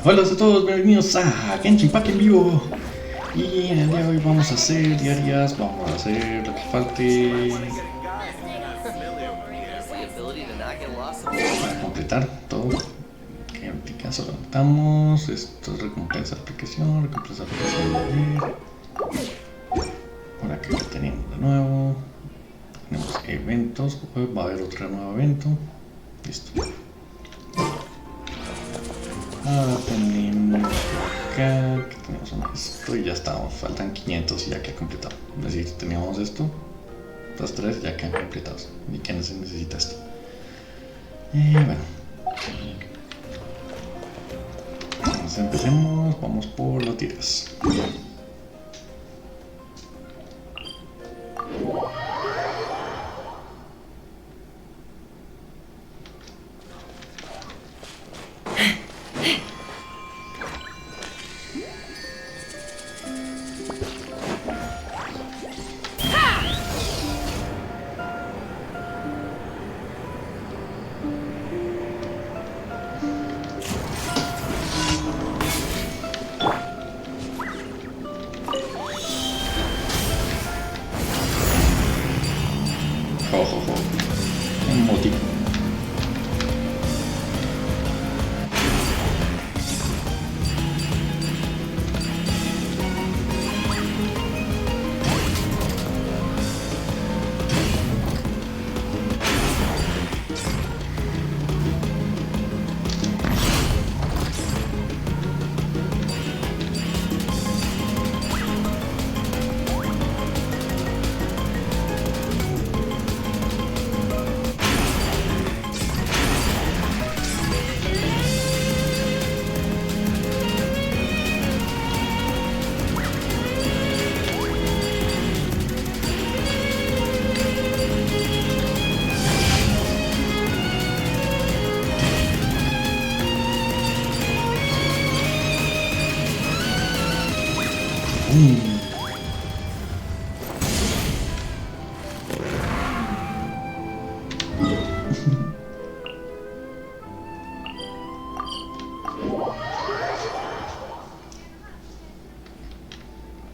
Hola a todos, bienvenidos a Genshin en vivo. Y en el día de hoy vamos a hacer diarias, vamos a hacer lo que falte para completar todo. Que en este caso lo notamos. Esto es recompensa de aplicación de ayer. Por acá ya tenemos de nuevo. Tenemos eventos, va a haber otro nuevo evento. Listo. Ahora tenemos acá, que tenemos esto y ya estamos, faltan 500 ya que ha completado. Es decir, teníamos esto, estos tres ya que han completado y que no se necesita esto. Bueno, entonces empecemos, vamos por las tiras. Un motivo.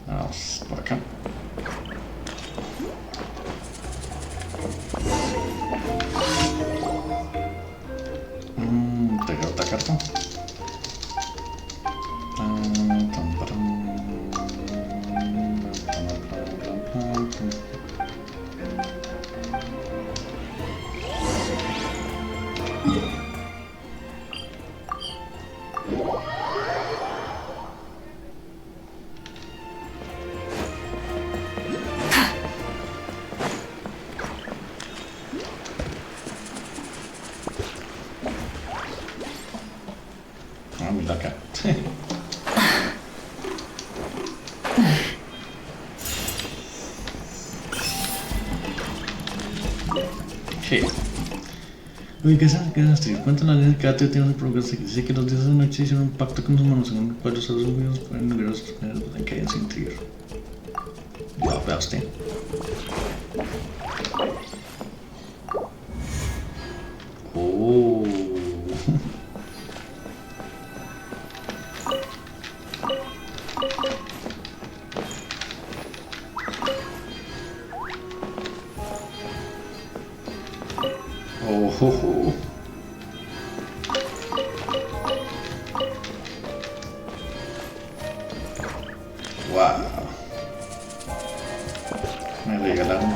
Vamos por acá. Pegar otra carta. Mira acá. Uy, ¿qué es? Cuenta la ley que AT tiene un progreso que dice que los dioses de la noche hicieron un pacto con los humanos en el cual los seres humanos pueden lograr sus planetas en que hayan su interior. Wow, vea usted. Oh. Oh. Wow. Me regalaron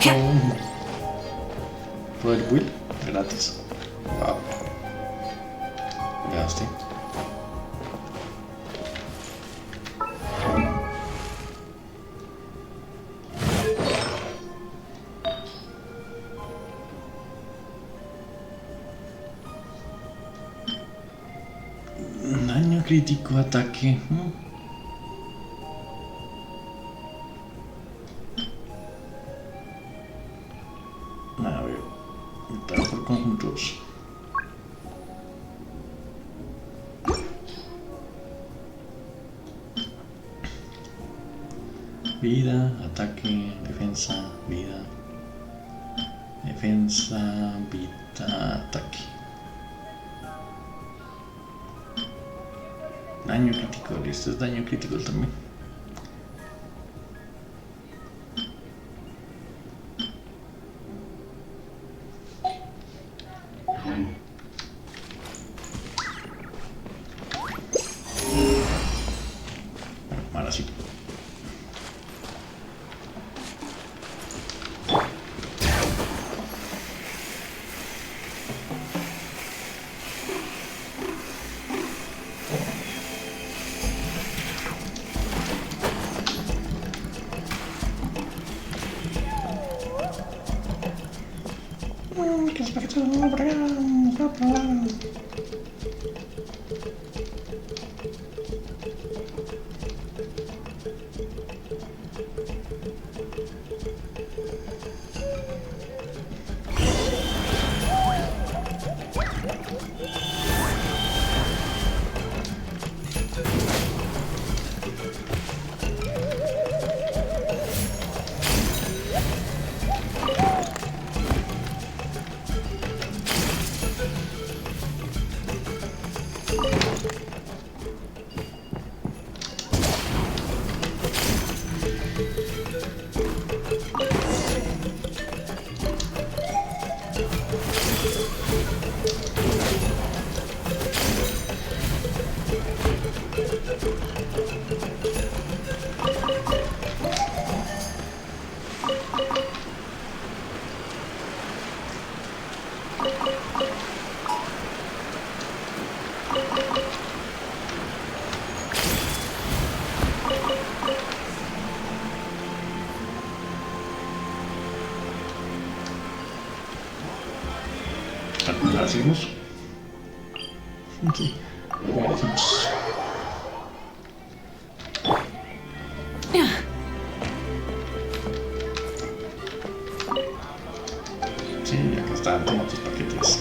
todo el build gratis. Wow. Vea usted. Daño crítico, ataque. A ver, está por conjuntos. Vida, ataque, defensa, vida, ataque. Daño crítico, este es daño crítico también. Ahora sí. ¿Qué es perfecto? Por acá, vamos a probar. Ahora seguimos. Sí, ahora seguimos. Sí, acá están, toma tus paquetes.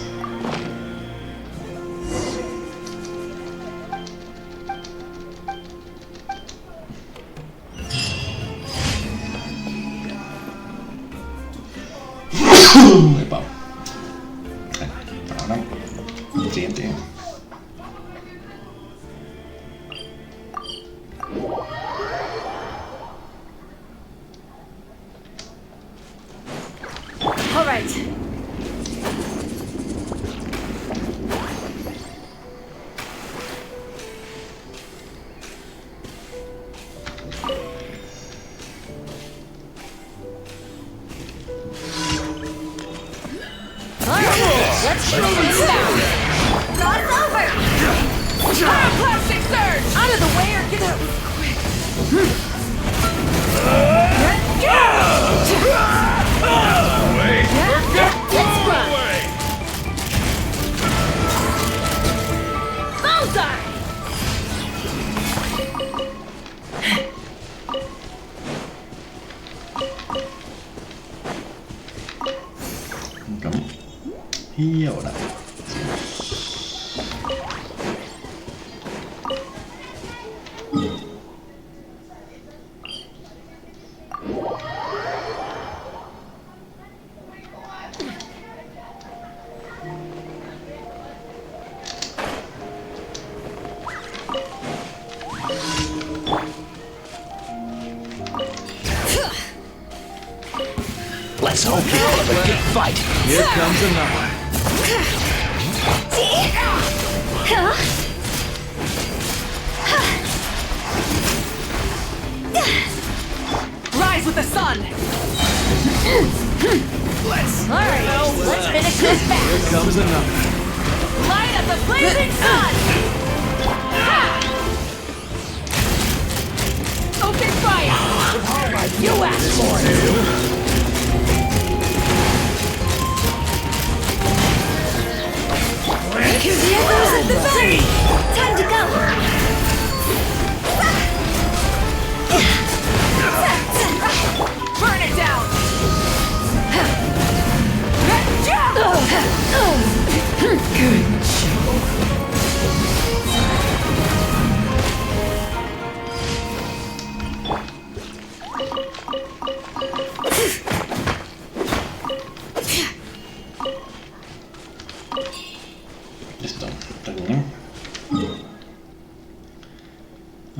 Epa. Ahora, el siguiente. All right. Let's show them sound! Cross over! Pyroclastic surge! Out of the way or get out! Let's run! Bullseye! Vamos. Y ahora. Let's hope you have a good fight. Here comes another. Rise with the sun! Let's finish this Here fast! comes another. Light up the blazing sun! Open fire! You asked for it! Here goes at the back! Time to go! Burn it down! Good show. Listo, terminé.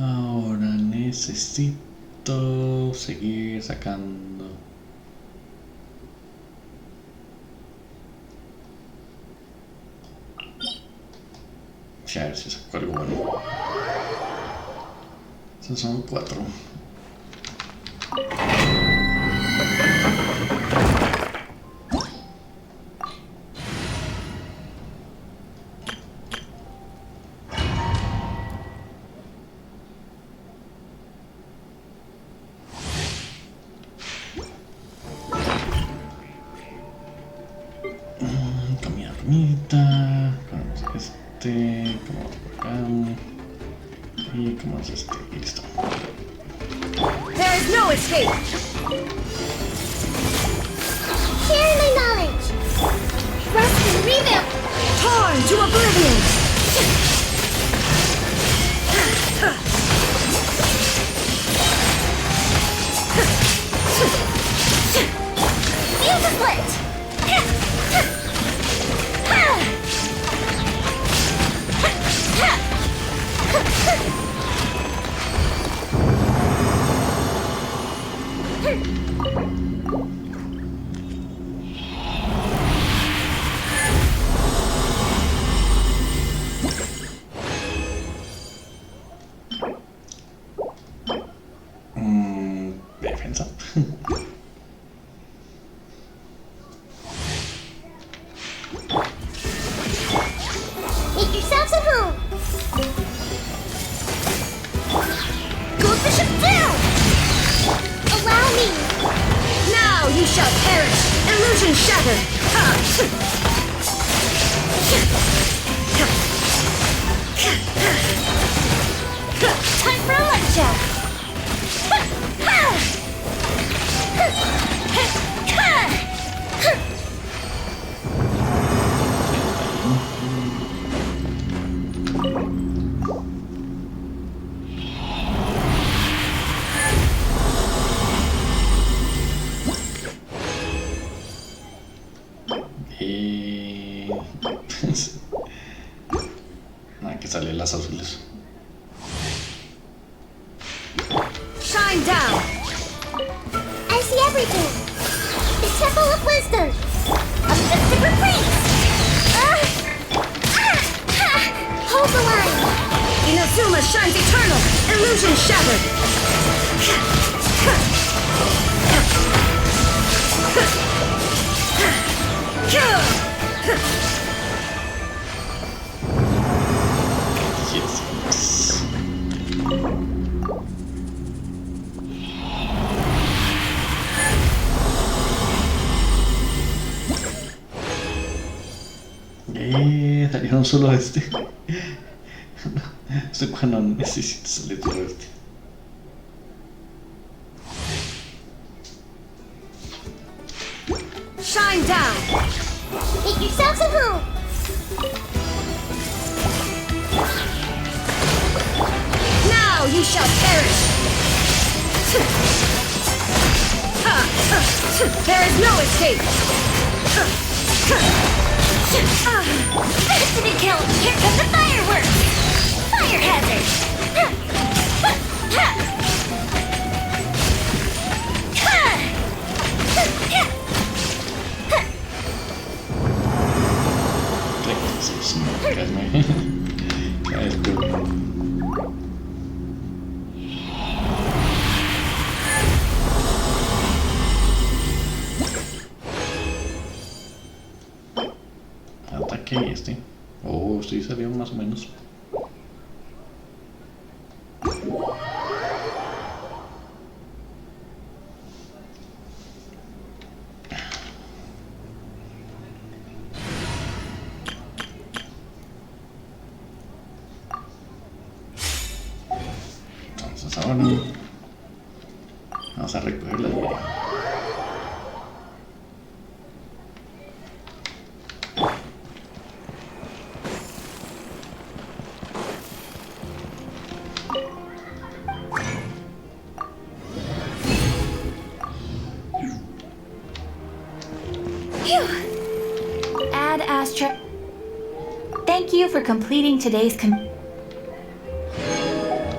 Ahora necesito seguir sacando. A ver si saco algo bueno. Esos son 4. Comida bonita. Ponemos como por acá. Y como es y listo. There is no escape! Share my knowledge! Rust and rebuild! Torn to oblivion! Feel the split! Defensa. Make yourselves at home! Goldfish is down! Allow me! Now you shall perish! Illusion shattered! Time for a lumberjack! Hay que salir las azules. Shine down! I see everything! The Temple of Wisdom! A mystic reprieve! Hold the line! Inazuma shines eternal! Illusion shattered! Yes. Salieron solo este. Estoy cuando necesito salir solo este. Shine down! Make yourselves at home! Now you shall perish! There is no escape! That's to be killed! Here come the fireworks! Fire hazard! Ataque y este. Oh, sí salió más o menos. Entonces ahora vamos a recoger la vida. Ad Astra. Thank you for completing today's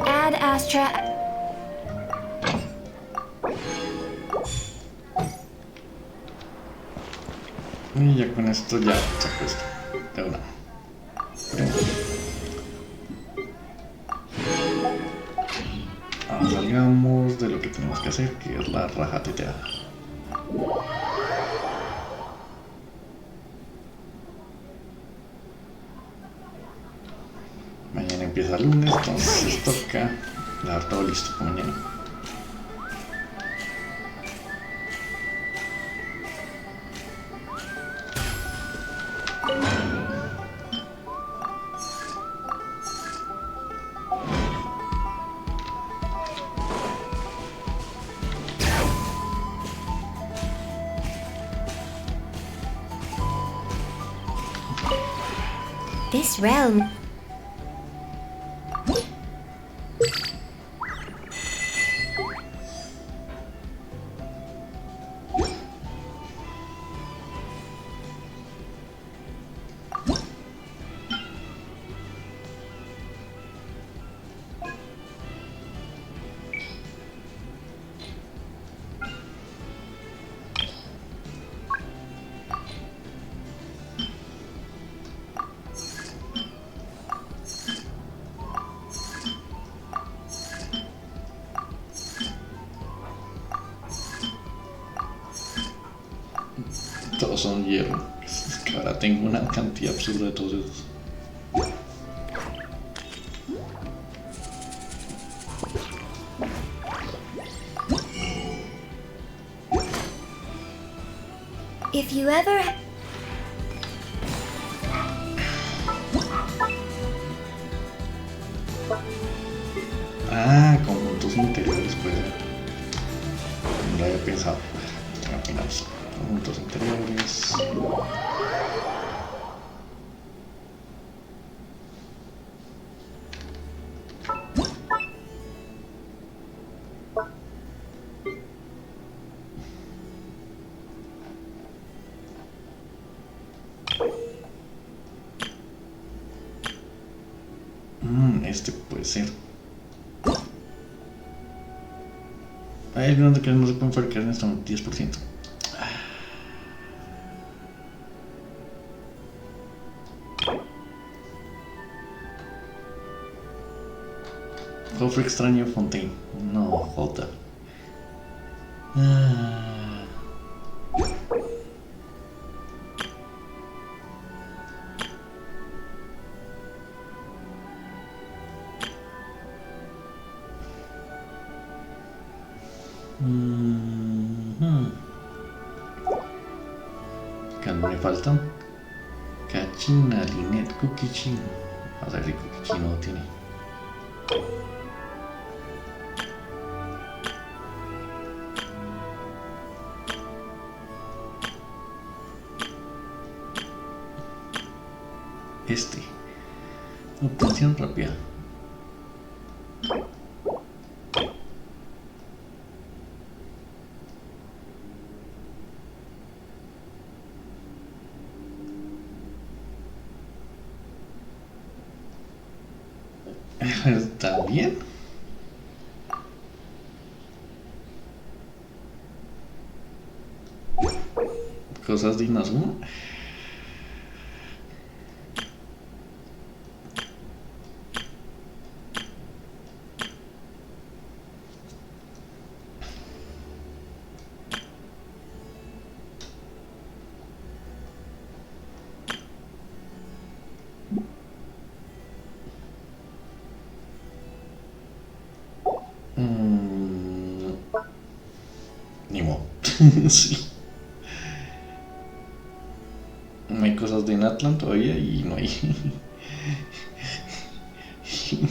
Ad Astra. Y ya con esto ya saco esto. De una. Ahora salgamos de lo que tenemos que hacer, que es la raja teteada. Mañana empieza el lunes, entonces toca dejar todo listo para mañana. This realm. Todos son hierro. Es que ahora tengo una cantidad absurda de todos esos. If you ever. Ah, conjuntos interiores, pues. No lo había pensado. Apenas. Conjuntos interiores. Este puede ser. Hay algunos que no se pueden fabricar en este momento, 10%. Cofre extraño Fontaine. No, joda. ¿Qué me faltan? Cachina, Linet, Kukichin. Vamos a ver si Kukichin no tiene. Obtención rápida. ¿Está bien? Cosas dignas, ¿no? Ni modo. Sí. No hay cosas de Natlan todavía y no hay.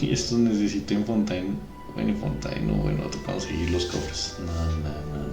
Y esto necesito en Fontaine. Bueno, en Fontaine no, bueno, toca conseguir los cofres. No. No.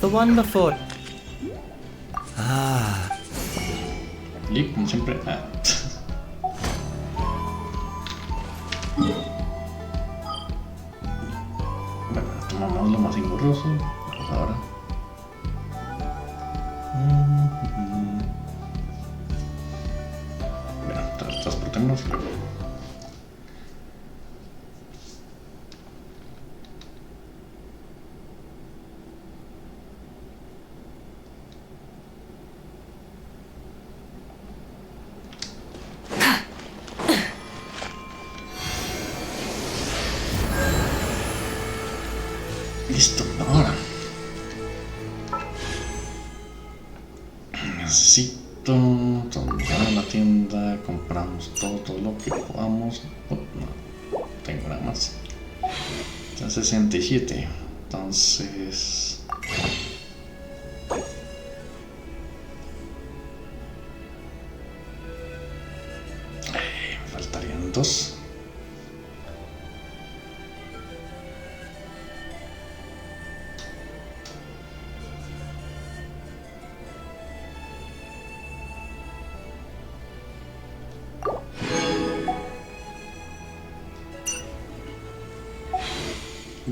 The one before. Ah. Y como siempre. Ah. Bueno, tomamos lo más engorroso. Pues ahora. Bueno, transportémonos luego. Listo, ahora necesito, vamos a la tienda, compramos todo lo que podamos. Oh, no tengo nada más. Está 67, entonces me faltarían 2.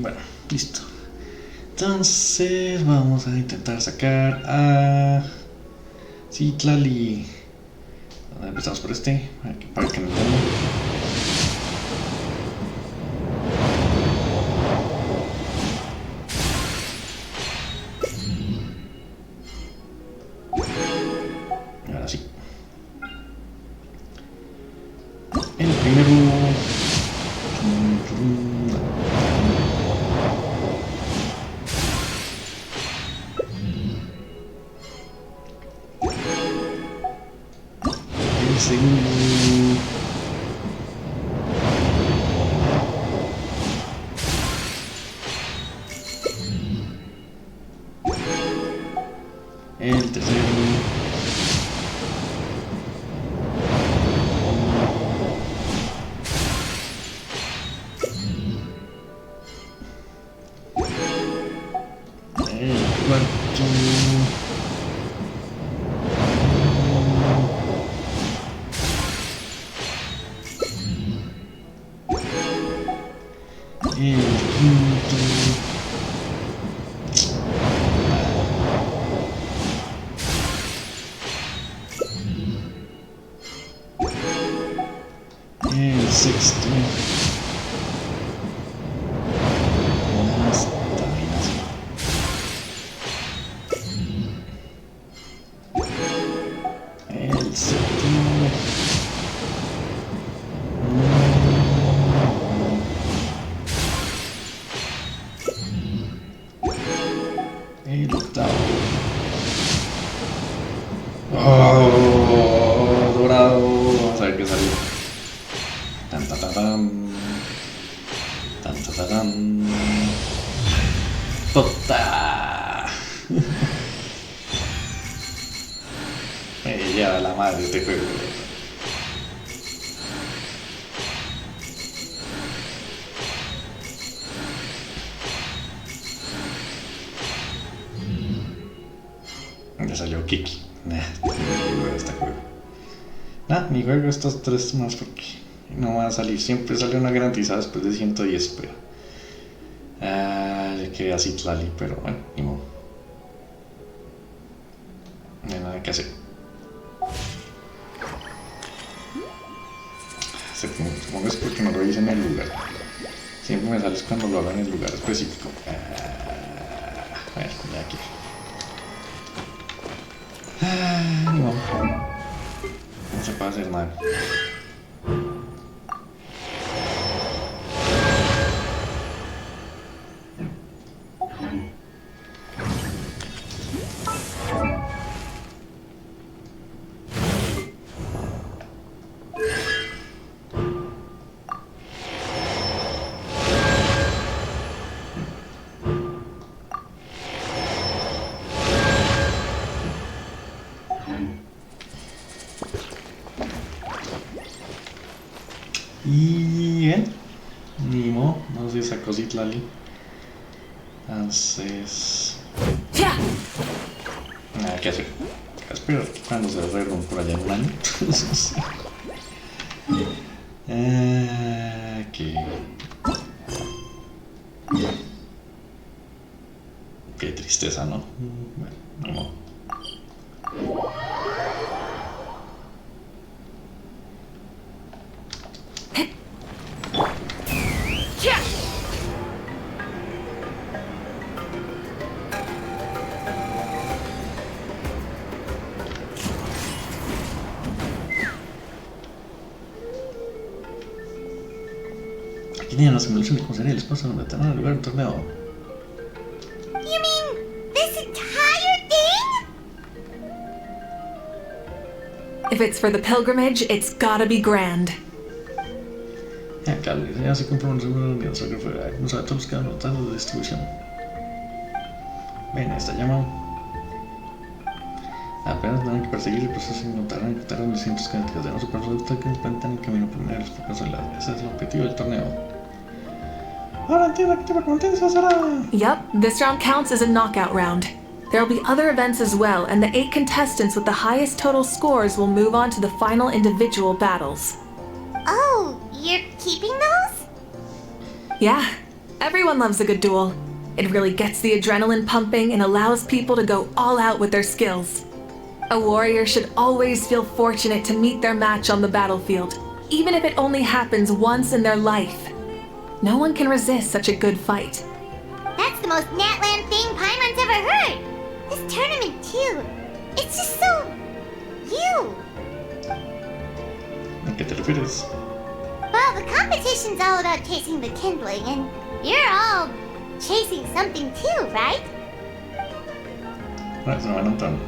Bueno, listo. Entonces vamos a intentar sacar a Citlali. Empezamos por este, para que no tenga. Ahora sí. El primero. Segundo. El tercero. El cuarto. El quinto. El sexto. El séptimo. El octavo. Oh, dorado. Vamos a ver qué salió. Tan tan tan tan. Tan tan tan tan. ¡Tota! Me lleva la madre este juego. Ya salió Kiki. Este juego. Ni juego estos 3 más porque no va a salir. Siempre sale una garantizada después de 110, pero ya quedé así Citlali, pero bueno, ni modo. No hay nada que hacer. Supongo que es porque no lo hice en el lugar. Siempre me sales cuando lo hago en el lugar específico. A ver, ya aquí. No. No se puede hacer nada. Y bien, ni modo, no se sacó Citlali. Entonces. Nada que hacer. Espero cuando se arreglen por allá en un año. Aquí. Qué tristeza, ¿no? Bueno, no. Aquí tienen la simulación de cómo sería el espacio donde tendrán lugar un torneo. You mean this entire thing? If it's for the pilgrimage, it's gotta be grand. Claro, ya se compra un seguro de nosotros fuera. No sabe todos los que han notado de distribución. Ven, está llamado. Apenas tendrán que perseguir el proceso y notarán que tardan distintos cantidades de no superproductos que enfrentan el camino primero los pocos soldados. Ese es el objetivo del torneo. Ahora entiendo qué tipo de competencia será. Yup, this round counts as a knockout round. There'll be other events as well, and the 8 contestants with the highest total scores will move on to the final individual battles. Oh, you're keeping those? Yeah, everyone loves a good duel. It really gets the adrenaline pumping and allows people to go all out with their skills. A warrior should always feel fortunate to meet their match on the battlefield, even if it only happens once in their life. No one can resist such a good fight. That's the most Natland thing Paimon's ever heard. This tournament too. It's just so... you. ¿A qué te refieres? Well, the competition's all about chasing the kindling, and you're all chasing something too, right? No, se me van a entrar.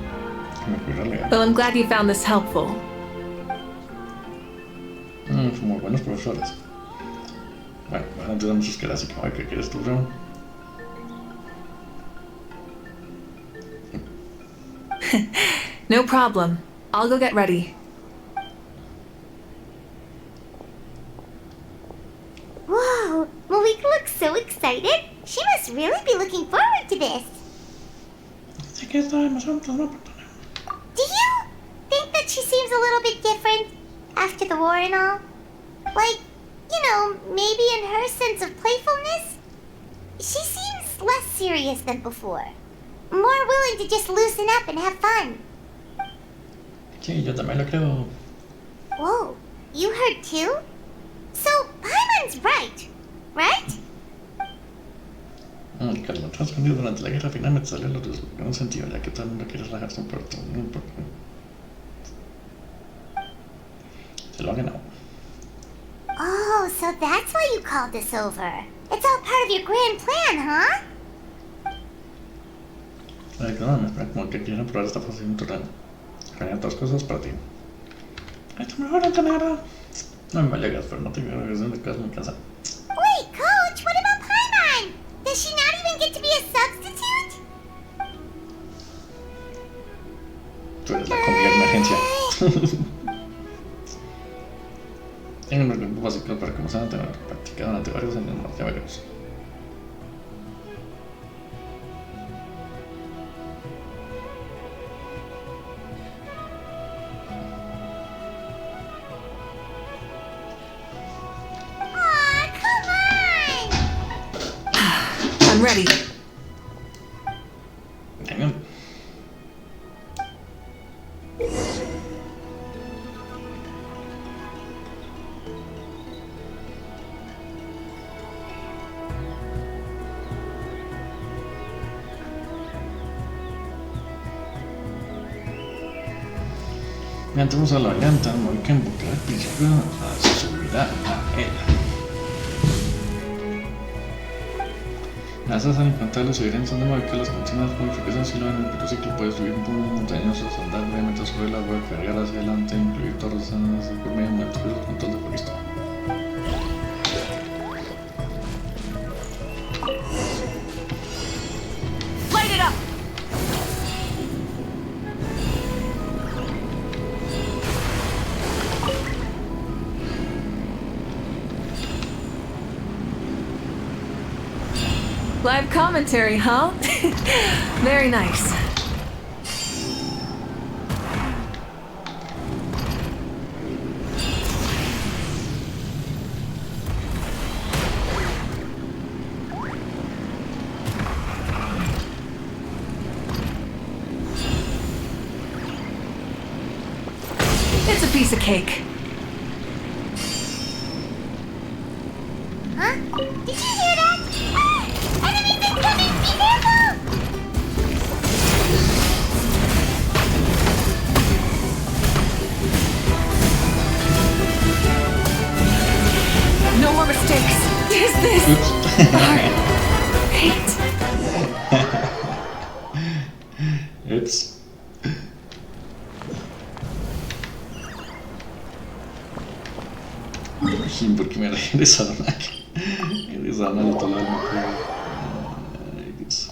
Que me cuida legal. Well, I'm glad you found this helpful. Son muy buenos profesores. Bueno, van a ayudar muchos que así que, ay, ¿qué quieres tú, bro? No problem. I'll go get ready. Whoa, Mavuika looks so excited. She must really be looking forward to this. Así que está emocionado, ¿no? Do you think that she seems a little bit different after the war and all? Like, you know, maybe in her sense of playfulness? She seems less serious than before. More willing to just loosen up and have fun. Sí, yo también lo creo. Whoa, you heard too? So, Paimon's right, right? Que lo transcurrido durante la guerra finalmente salió lo que no sentido, ya que todo el mundo quiere relajarse un poco. Se lo ha ganado. Oh, so that's why you called this over. It's all part of your grand plan, huh? Ay, no, me espera como que quieren probar esta fase de un torneo. Genial, otras cosas para ti. Ay, tu mejor entrenadora. No me vale, pero no tengo relación de casa en mi casa. Wait, Coach, what about Paimon? Does she not even get to be a substitute? Tú eres la comida de emergencia. Tengo unos grupos básicos para comenzar a tener practicado durante varios años más, ya veremos. Aw, come on! I'm ready. Genial. Entramos a la llanta, Mavuika invocará al principio se subirá a él. Gracias al encontrar los evidencias de Mavuika, las continuas modificaciones si lo ven el ciclo puede subir un punto montañoso, andar brevemente sobre el agua, cargar hacia adelante, incluir torres por medio de múltiples puntos de control. Light it up! Live commentary, huh? Very nice. It's a piece of cake. Huh? Did you hear that? Ah! Enemies incoming! Be careful! No more mistakes. Is this art? Hate. It's... ¿Y por qué me regresaron aquí? Me regresaron al otro lado. Ay, Dios.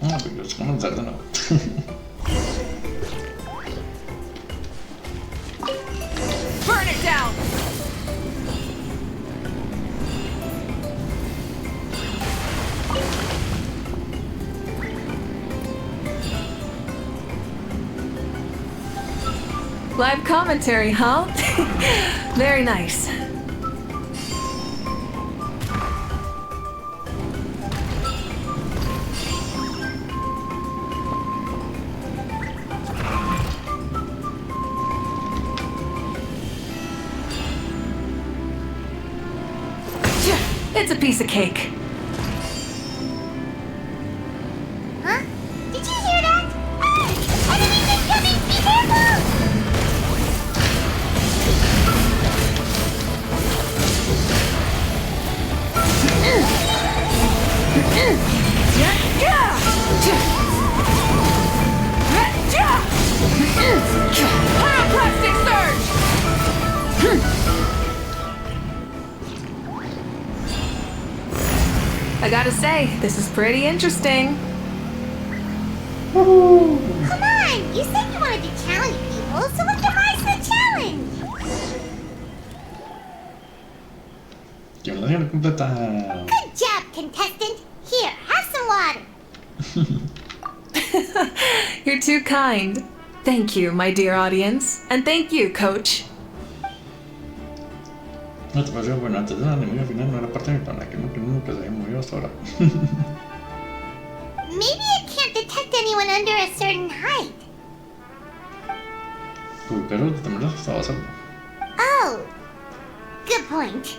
Ah, pero vamos a comenzar de nuevo. Burn it down. Live commentary, huh? Very nice. It's a piece of cake. Huh? Did you hear that? Ah! Enemies incoming! Be careful! Plastic surge! I gotta say, this is pretty interesting. Come on! You said you wanted to challenge people, so let's devise the challenge! Que me la dieron completa. Good job, contestant! Here, have some water! You're too kind. Thank you, my dear audience. And thank you, coach. No te pareció bueno antes del enemigo final no era parte de mi plan, que nunca se había movido hasta ahora. Maybe it can't detect anyone under a certain height. Tu carro de Terminando estaba salvo. Oh, good point.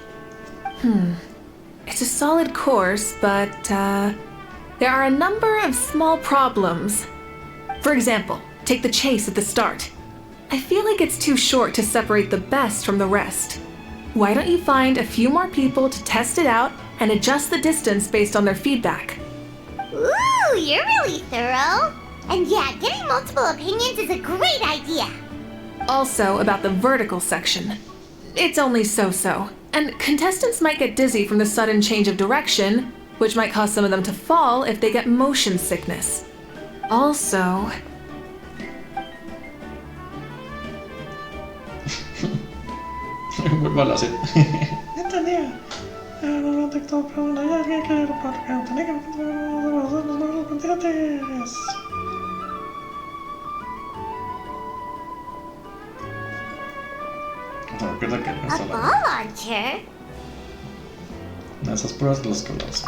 It's a solid course, but there are a number of small problems. For example, take the chase at the start. I feel like it's too short to separate the best from the rest. Why don't you find a few more people to test it out and adjust the distance based on their feedback? Ooh, you're really thorough. And yeah, getting multiple opinions is a great idea. Also, about the vertical section. It's only so-so, and contestants might get dizzy from the sudden change of direction, which might cause some of them to fall if they get motion sickness. Also... Vuelvo a la sed. Entendía. No detectó, pero no hay alguien que lo pueda tener que los continentes. No, recuerda que no A está ball la... launcher? Esas pruebas de las que hablamos.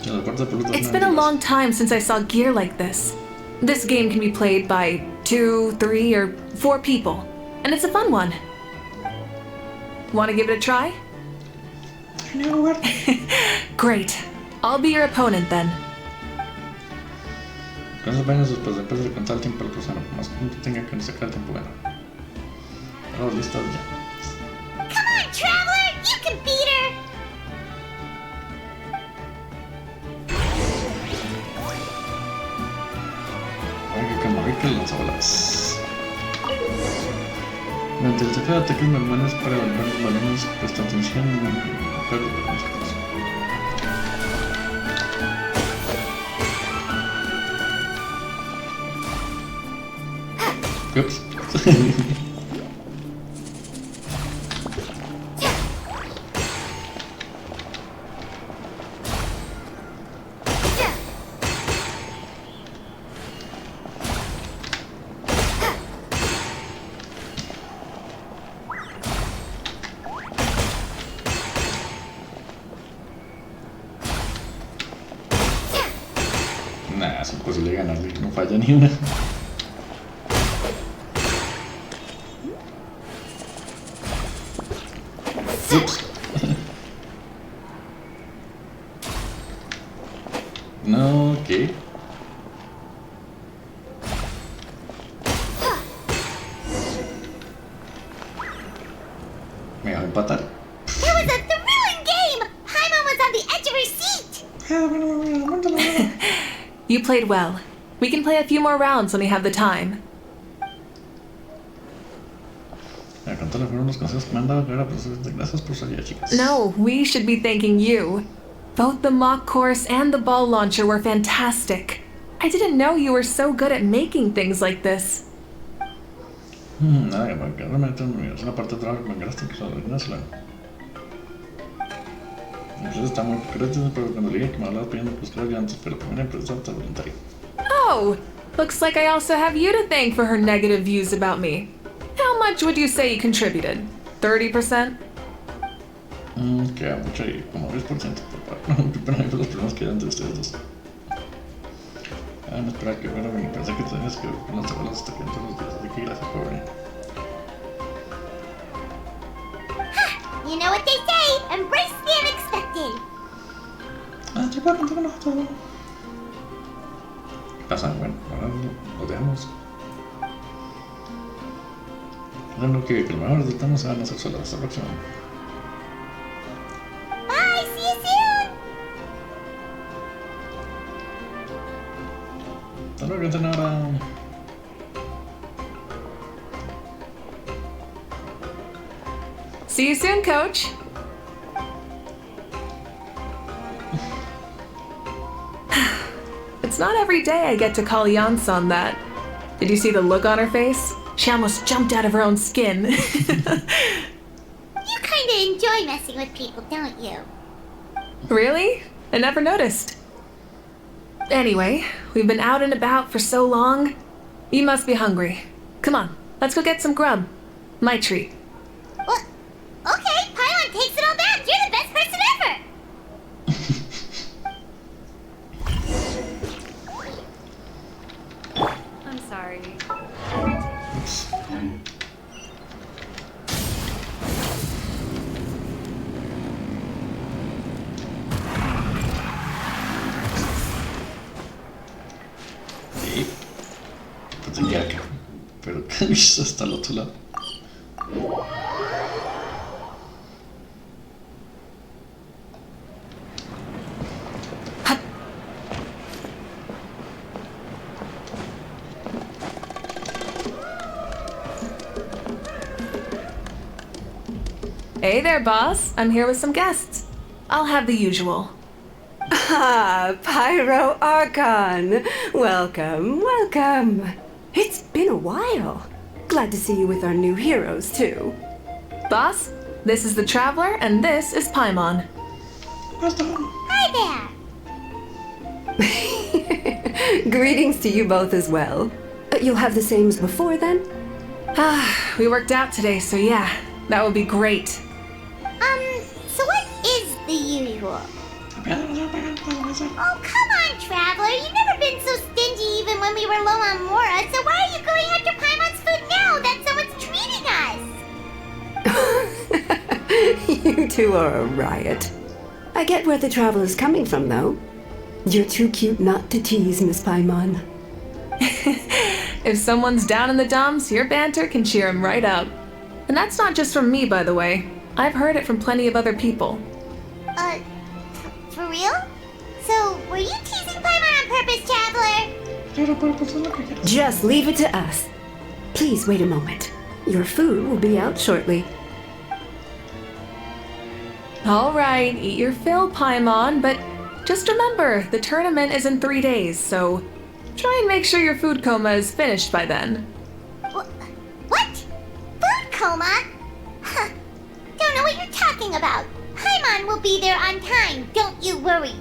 Que las partes de peludas It's no been a antiguas. long time since I saw gear like this. This game can be played by 2, 3, or 4 people, and it's a fun one. Want to give it a try? No, what? Great. I'll be your opponent then. Con esos baños después de contar el tiempo al cruzar, más que uno tenga que sacar el tiempo bueno. Ahora listas ya. Come on, Traveler! You can beat her! Oiga, que Mavuika lanzó las... Durante el ciclo de ataques normales para evaluar los balones, presta atención en el juego de los Ups. Nah, es imposible ganarle, no falla ni una. Ups. No, ¿qué? Me va a empatar. That was a thrilling game! Paimon was on the edge of her seat! You played well. We can play a few more rounds when we have the time. Me contaron fueron los consejos que me han dado, claro, pues gracias por su ayuda, chicas. No, we should be thanking you. Both the mock course and the ball launcher were fantastic. I didn't know you were so good at making things like this. Nada, que realmente es una parte de trabajo que me encargaste que solo no. Entonces está muy creativo, pero cuando le dije que me hablabas pidiendo pues creo que antes, pero primero empezaste a voluntario. Oh, looks like I also have you to thank for her negative views about me. How much would you say you contributed? 30%? Queda mucho ahí, como 10% por parte. Pero ahí los problemas quedan de ustedes dos. No espera que bueno, me pensé que tenías que ver con las tablas hasta que entre los días, así que gracias por venir. You know what they say, embrace the unexpected! Sí, puedo contar con todo. ¿Qué pasa? Bueno, ahora lo dejamos. Claro que lo mejor resultamos a no ser solo hasta la próxima. Bye, see you soon! Hasta luego, entrenadora. See you soon, coach. It's not every day I get to call Yansan that. Did you see the look on her face? She almost jumped out of her own skin. You kinda enjoy messing with people, don't you? Really? I never noticed. Anyway, we've been out and about for so long. You must be hungry. Come on, let's go get some grub. My treat. What? Okay, Paimon takes it all back. You're the best person ever! I'm sorry. Sí. Pues ya que. Pero hasta el otro lado. Hey there, boss. I'm here with some guests. I'll have the usual. Ah, Pyro Archon! Welcome, welcome! It's been a while. Glad to see you with our new heroes, too. Boss, this is the Traveler, and this is Paimon. Hi there! Greetings to you both as well. You'll have the same as before, then? We worked out today, so yeah, that would be great. So what is the usual? Oh, come on, Traveler. You've never been so stingy even when we were low on Mora, so why are you going after Paimon's food now that someone's treating us? You two are a riot. I get where the Traveler's coming from, though. You're too cute not to tease, Miss Paimon. If someone's down in the dumps, your banter can cheer him right up. And that's not just from me, by the way. I've heard it from plenty of other people. For real? So, were you teasing Paimon on purpose, Traveler? Just leave it to us. Please wait a moment. Your food will be out shortly. Alright, eat your fill, Paimon, but just remember, the tournament is in 3 days, so try and make sure your food coma is finished by then. What? Food coma? Huh. Don't know what you're talking about. Paimon will be there on time, don't you worry.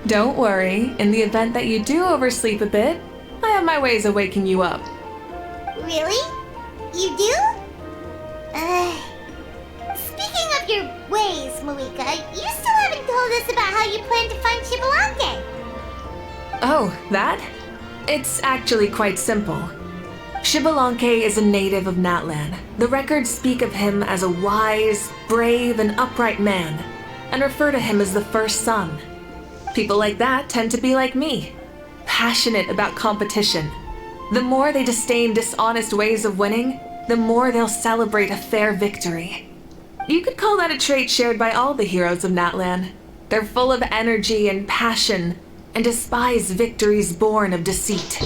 Don't worry, in the event that you do oversleep a bit, I have my ways of waking you up. Really? You do? Speaking of your ways, Mavuika, you still haven't told us about how you plan to find Citlali. Oh, that? It's actually quite simple. Citlali is a native of Natlan. The records speak of him as a wise, brave, and upright man, and refer to him as the first son. People like that tend to be like me, passionate about competition. The more they disdain dishonest ways of winning, the more they'll celebrate a fair victory. You could call that a trait shared by all the heroes of Natlan. They're full of energy and passion, and despise victories born of deceit.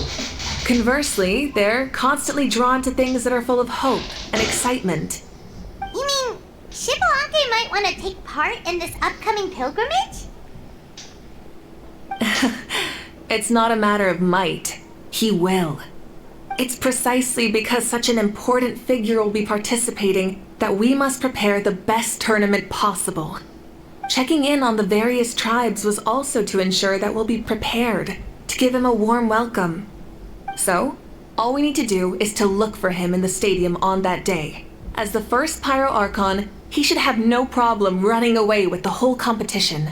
Conversely, they're constantly drawn to things that are full of hope and excitement. You mean Citlali might want to take part in this upcoming pilgrimage? It's not a matter of might. He will. It's precisely because such an important figure will be participating that we must prepare the best tournament possible. Checking in on the various tribes was also to ensure that we'll be prepared to give him a warm welcome. So, all we need to do is to look for him in the stadium on that day. As the first Pyro Archon, he should have no problem running away with the whole competition.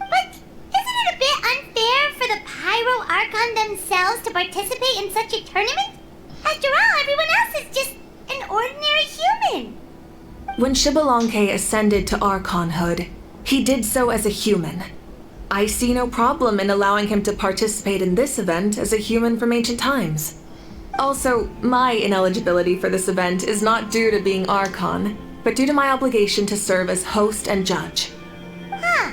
But isn't it a bit unfair for the Pyro Archon themselves to participate in such a tournament? After all, everyone else is just an ordinary human. When Citlali ascended to Archonhood, he did so as a human. I see no problem in allowing him to participate in this event as a human from ancient times. Also, my ineligibility for this event is not due to being Archon, but due to my obligation to serve as host and judge. Huh.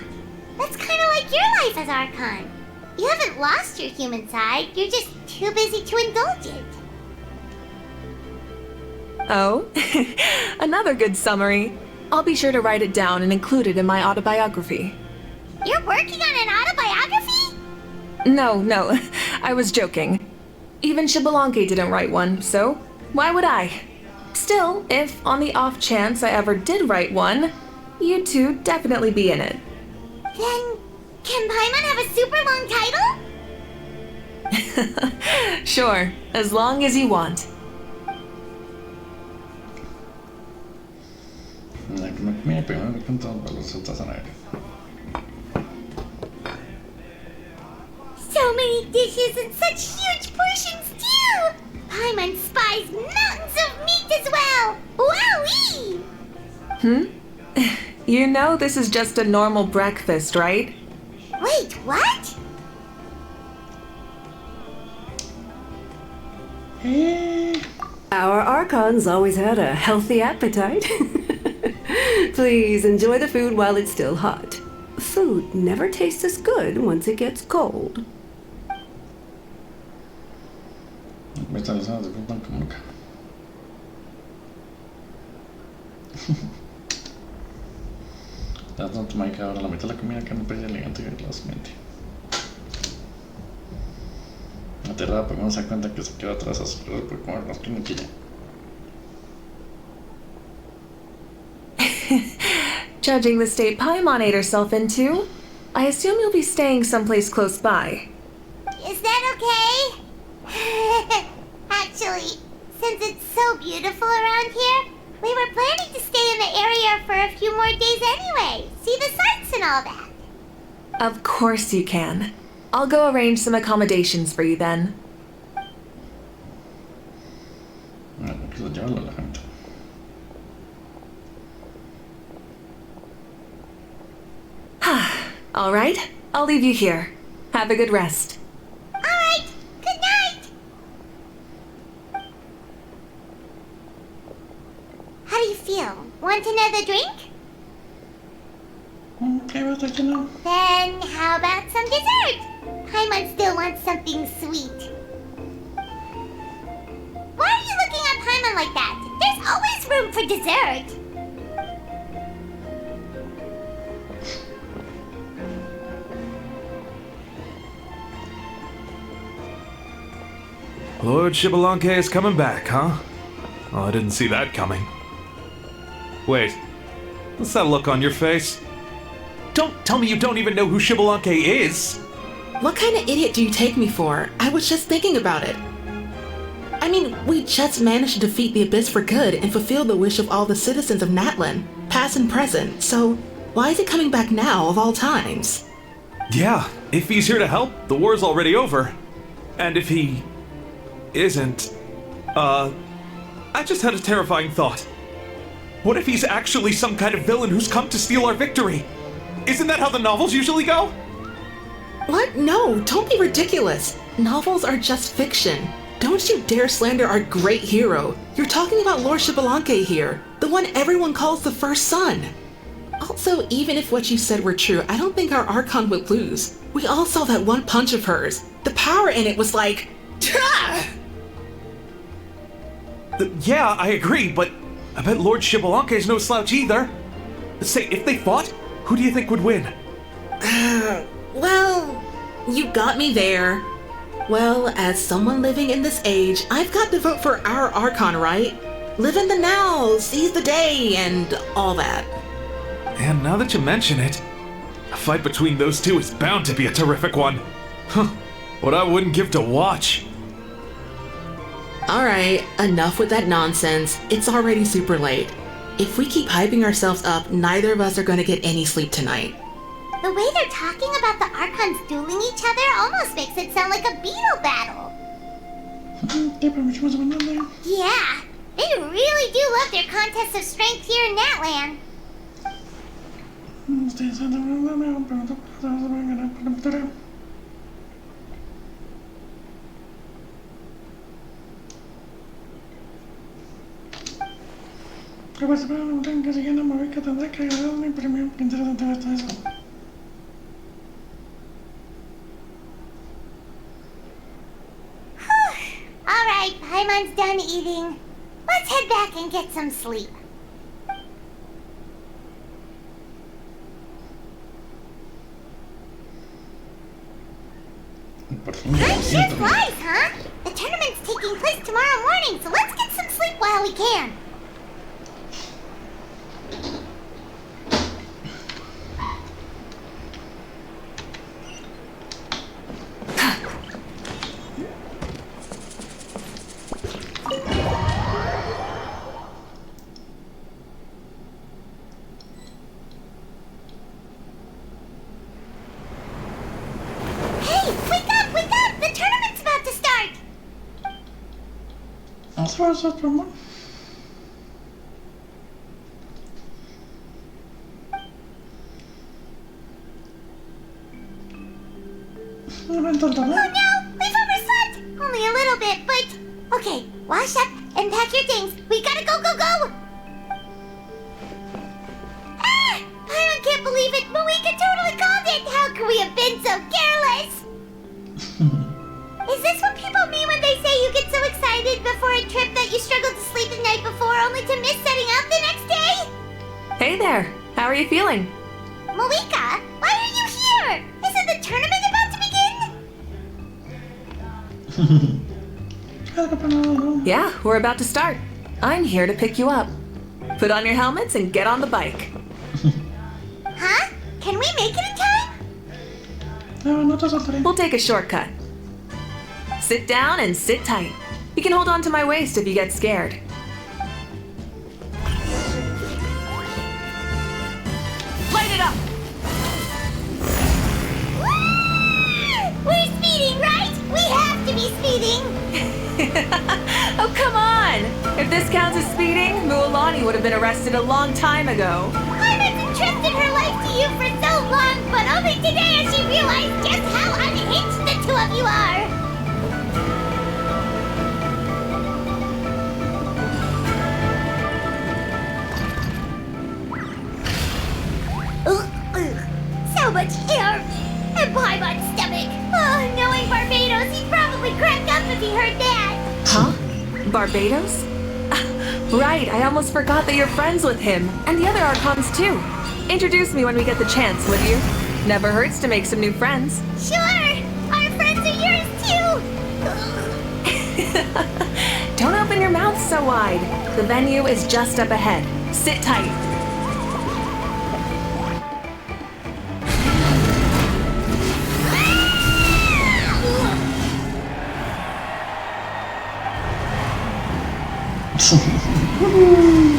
That's kind of like your life as Archon. You haven't lost your human side, you're just too busy to indulge it. Oh, another good summary. I'll be sure to write it down and include it in my autobiography. You're working on an autobiography? No, I was joking. Even Citlali didn't write one, so why would I? Still, if on the off chance I ever did write one, you two definitely be in it. Then, can Paimon have a super long title? Sure, as long as you want. La que me comía primero me cuento los otros en aire. So many dishes and such huge portions too! Paimon spies mountains of meat as well! Wowee! You know this is just a normal breakfast, right? Wait, what? Our Archons always had a healthy appetite. Please enjoy the food while it's still hot. Food never tastes as good once it gets cold. Me están diciendo que disfrutan como nunca. Ya tanto me que ahora la mitad de la comida que no pide elegante que la siguiente. Aterrada porque no se da cuenta que se queda atrás a su por comer más que ya. Judging the state Paimon ate herself into, I assume you'll be staying someplace close by. Is that okay? Actually, since it's so beautiful around here, we were planning to stay in the area for a few more days anyway. See the sights and all that. Of course you can. I'll go arrange some accommodations for you then. Pues llévalo a la gente. All right, I'll leave you here. Have a good rest. Alright, good night! How do you feel? Want another drink? Okay, well, you know. Then how about some dessert? Paimon still wants something sweet. someone like that. There's always room for dessert. Lord Xbalanque is coming back, huh? Oh, I didn't see that coming. Wait, what's that look on your face? Don't tell me you don't even know who Xbalanque is! What kind of idiot do you take me for? I was just thinking about it. I mean, we just managed to defeat the Abyss for good and fulfill the wish of all the citizens of Natlan, past and present, so why is he coming back now of all times? Yeah, if he's here to help, the war's already over. And if he isn't, I just had a terrifying thought. What if he's actually some kind of villain who's come to steal our victory? Isn't that how the novels usually go? What? No, don't be ridiculous. Novels are just fiction. Don't you dare slander our great hero. You're talking about Lord Xbalanque here, the one everyone calls the first son. Also, even if what you said were true, I don't think our Archon would lose. We all saw that one punch of hers. The power in it was like... Tah! Yeah, I agree, but I bet Lord Xbalanque is no slouch either. Say, if they fought, who do you think would win? Well, you got me there. Well, as someone living in this age, I've got to vote for our Archon, right? Live in the now, seize the day, and all that. And now that you mention it, a fight between those two is bound to be a terrific one. Huh, what I wouldn't give to watch. Alright, enough with that nonsense. It's already super late. If we keep hyping ourselves up, neither of us are going to get any sleep tonight. The way they're talking about the Archons dueling each other almost makes it sound like a beetle battle. Yeah, they really do love their contests of strength here in Natlan. Mavuika tendrá que ganar un premio interesante de todo eso. Alright, Paimon's done eating. Let's head back and get some sleep. Time sure flies, huh? The tournament's taking place tomorrow morning, so let's get some sleep while we can. What's that from? Oh no, we've overslept! Only a little bit, but... Okay, wash up and pack your things. We gotta go! Ah! I can't believe it! Mavuika totally called it! How could we have been so careless? Is this what people mean when they say you get so excited before a trip that you struggled to sleep the night before only to miss setting out the next day? Hey there, how are you feeling? Mavuika, why are you here? Isn't the tournament about to begin? Yeah, we're about to start. I'm here to pick you up. Put on your helmets and get on the bike. Huh? Can we make it in time? We'll take a shortcut. Sit down and sit tight. You can hold on to my waist if you get scared. Light it up! We're speeding, right? We have to be speeding! Oh, come on! If this counts as speeding, Mualani would have been arrested a long time ago. Paimon's entrusted her life to you for so long, but only today has she realized just how unhinged the two of you are! So much air! And Paimon's stomach! Oh, knowing Barbados, he'd probably crack up if he heard that! Huh? Barbados? Right, I almost forgot that you're friends with him, and the other Archons too. Introduce me when we get the chance, would you? Never hurts to make some new friends. Sure! Our friends are yours too! Don't open your mouth so wide. The venue is just up ahead. Sit tight. Woohoo!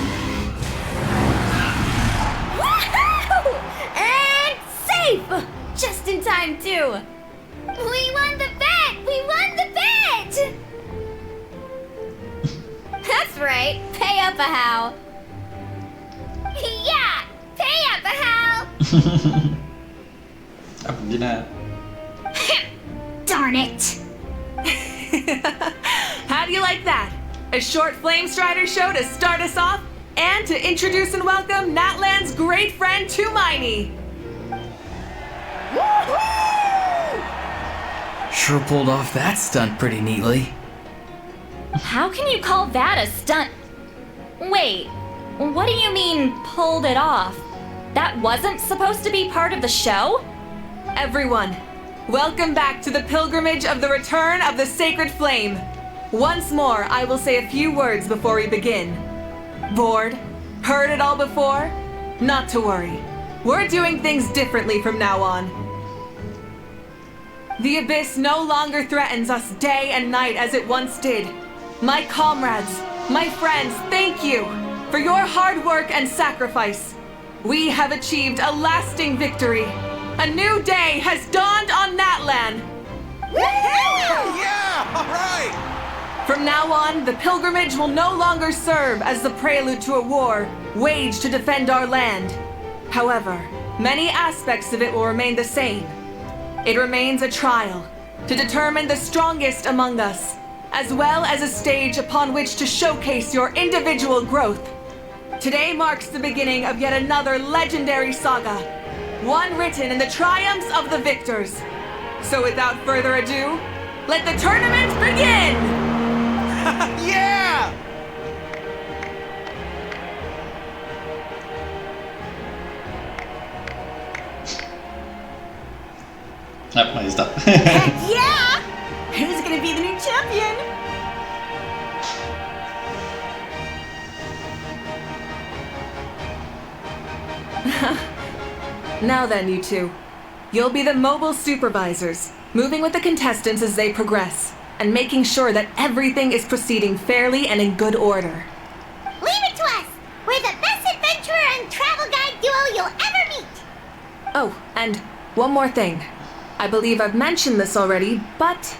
And safe! Just in time too! We won the bet! We won the bet! That's right. Pay up a how. Yeah! Pay up a how! Darn it! How do you like that? A short Flame Strider show to start us off, and to introduce and welcome Natlan's great friend Tumaini. Sure pulled off that stunt pretty neatly. How can you call that a stunt? Wait, what do you mean, pulled it off? That wasn't supposed to be part of the show? Everyone, welcome back to the pilgrimage of the return of the sacred flame. Once more, I will say a few words before we begin. Bored? Heard it all before? Not to worry. We're doing things differently from now on. The abyss no longer threatens us day and night as it once did. My comrades, my friends, thank you for your hard work and sacrifice. We have achieved a lasting victory. A new day has dawned on Natlan. Yeah! Alright! From now on, the pilgrimage will no longer serve as the prelude to a war waged to defend our land. However, many aspects of it will remain the same. It remains a trial to determine the strongest among us, as well as a stage upon which to showcase your individual growth. Today marks the beginning of yet another legendary saga, one written in the triumphs of the victors. So without further ado, let the tournament begin! Yeah! Ahí está. Yeah! Who's gonna be the new champion? Now then, you two. You'll be the mobile supervisors, moving with the contestants as they progress, and making sure that everything is proceeding fairly and in good order. Leave it to us! We're the best adventurer and travel guide duo you'll ever meet! Oh, and one more thing. I believe I've mentioned this already, but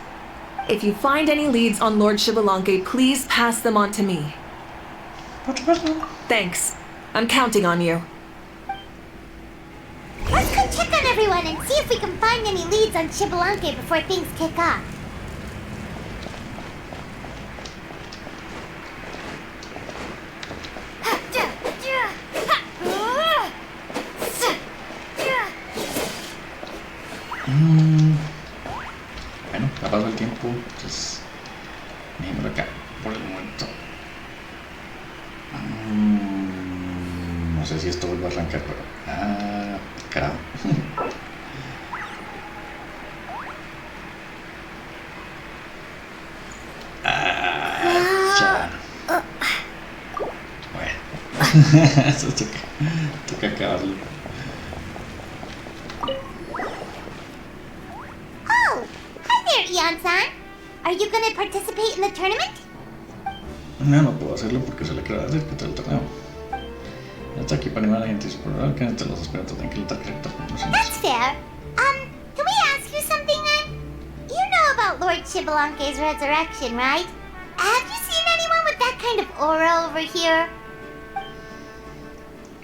if you find any leads on Lord Xbalanque, please pass them on to me. Thanks. I'm counting on you. Let's go check on everyone and see if we can find any leads on Xbalanque before things kick off. Bueno, ha pasado el tiempo, entonces venimos acá por el momento. No sé si esto vuelve a arrancar, pero... carajo. Ya. Bueno, eso toca acabarlo. Oh! Hi there, Ian-san! Are you gonna participate in the tournament? No puedo hacerlo porque se le queda respecto al torneo. Ya está aquí para animar a la gente y explorar que entre los aspirantes tienen que luchar correctas promociones. That's fair. Can we ask you something then? You know about Lord Xbalanque's resurrection, right? Have you seen anyone with that kind of aura over here?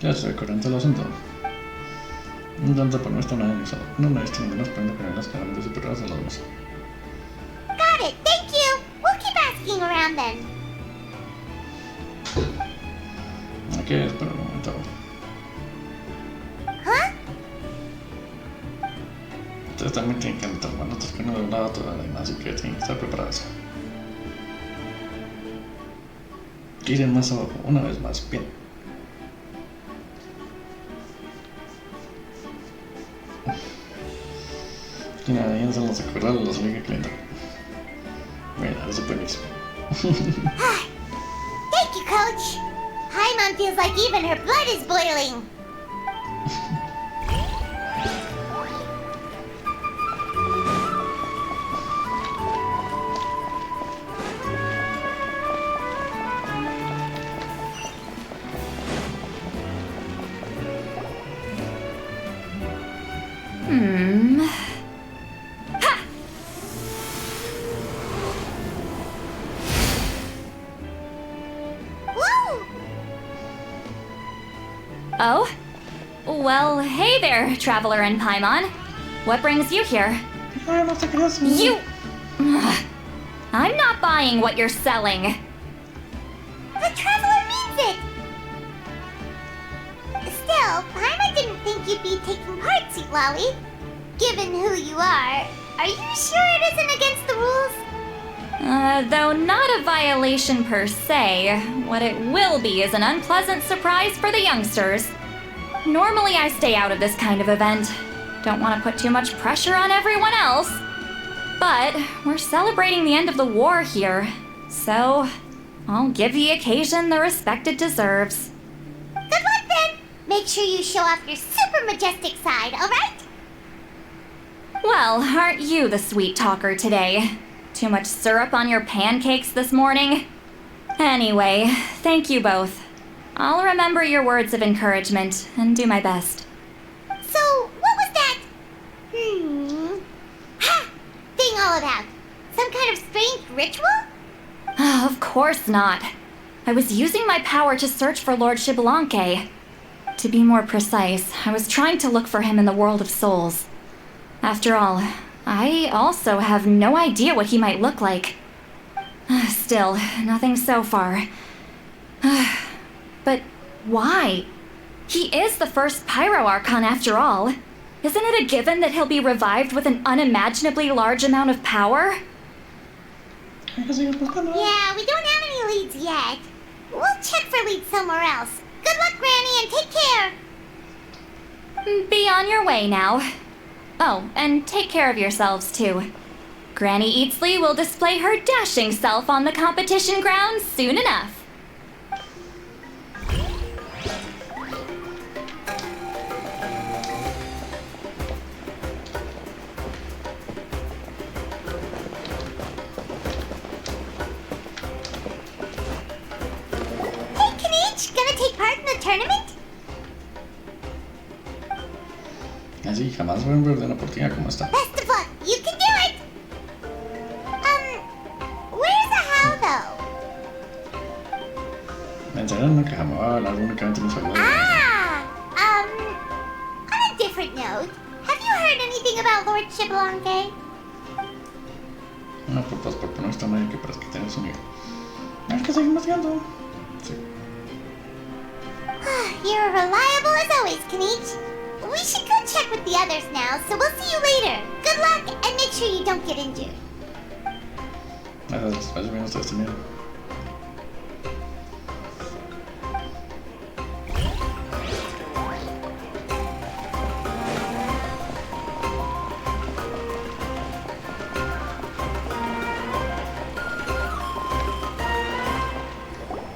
Ya estoy corriente el asunto. Un tanto por nuestro nada usado. No me distingue más prendo que las claramente superiores a los demás. Got it, thank you! We'll keep asking around then. Aquí espera un momento. Huh? Ustedes también tienen que tomar notas que no de un lado todavía, así que tienen que estar preparados. Quieren más abajo, una vez más, bien. Y nada, ya se los acordaron los liga clienta. Bueno, eso fue buenísimo. Thank you, Coach. Paimon feels like even her blood is boiling. Oh? Well, hey there, Traveler and Paimon. What brings you here? You... I'm not buying what you're selling. The Traveler means it! Still, Paimon didn't think you'd be taking part, Citlali. Given who you are you sure it isn't against the rules? Though not a violation per se, what it will be is an unpleasant surprise for the youngsters. Normally I stay out of this kind of event. Don't want to put too much pressure on everyone else. But we're celebrating the end of the war here, so I'll give the occasion the respect it deserves. Good luck then! Make sure you show off your super majestic side, alright? Well, aren't you the sweet talker today? Too much syrup on your pancakes this morning? Anyway, thank you both. I'll remember your words of encouragement and do my best. So, what was that? Ha! Thing all about? Some kind of strange ritual? Of course not. I was using my power to search for Lord Xbalanque. To be more precise, I was trying to look for him in the world of souls. After all, I also have no idea what he might look like. Still, nothing so far. But why? He is the first Pyro Archon after all. Isn't it a given that he'll be revived with an unimaginably large amount of power? Yeah, we don't have any leads yet. We'll check for leads somewhere else. Good luck, Granny, and take care. Be on your way now. Oh, and take care of yourselves too. Granny Eatsley will display her dashing self on the competition grounds soon enough. Hey, Kanich, gonna take part in the tournament? Así jamás voy a perder una oportunidad como esta. Best of luck, you can do it! Where's the how, though? Me enseñaron que jamás va a hablar únicamente nos habló. On a different note, have you heard anything about Lord Xbalanque? No, pues porque no está nadie que para que tengas un hijo. Hay que seguir investigando. Sí. You're reliable as always, Kanich. We should go check with the others now, so we'll see you later. Good luck, and make sure you don't get injured. Gracias, más o menos ustedes también.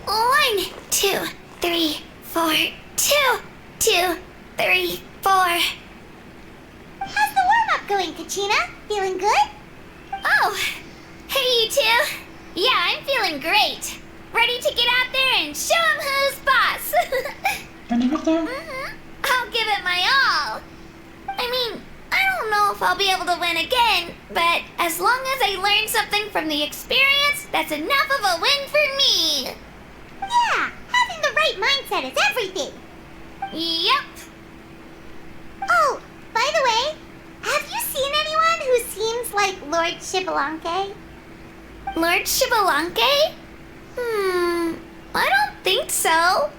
One, 2, 3, 4, 2, 2, 3, 4. How's the warm-up going, Kachina? Feeling good? Oh, hey you two. Yeah, I'm feeling great. Ready to get out there and show 'em who's boss. I'll give it my all. I mean, I don't know if I'll be able to win again, but as long as I learn something from the experience, that's enough of a win for me. Yeah, having the right mindset is everything. Yep. Oh, by the way, have you seen anyone who seems like Lord Xbalanque? Lord Xbalanque? I don't think so.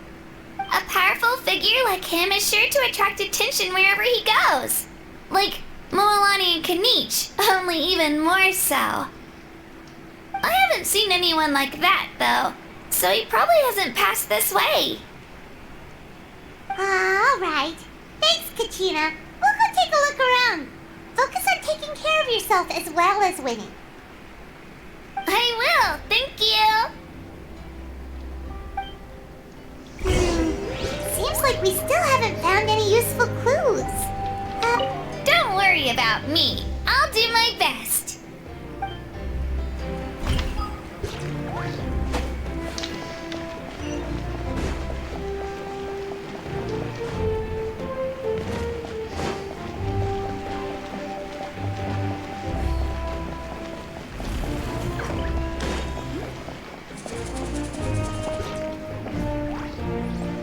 A powerful figure like him is sure to attract attention wherever he goes. Like Moalani and Kanich, only even more so. I haven't seen anyone like that, though. so he probably hasn't passed this way. Alright. Thanks, Kachina. We'll go take a look around. Focus on taking care of yourself as well as winning. I will, thank you. Seems like we still haven't found any useful clues. Don't worry about me. I'll do my best.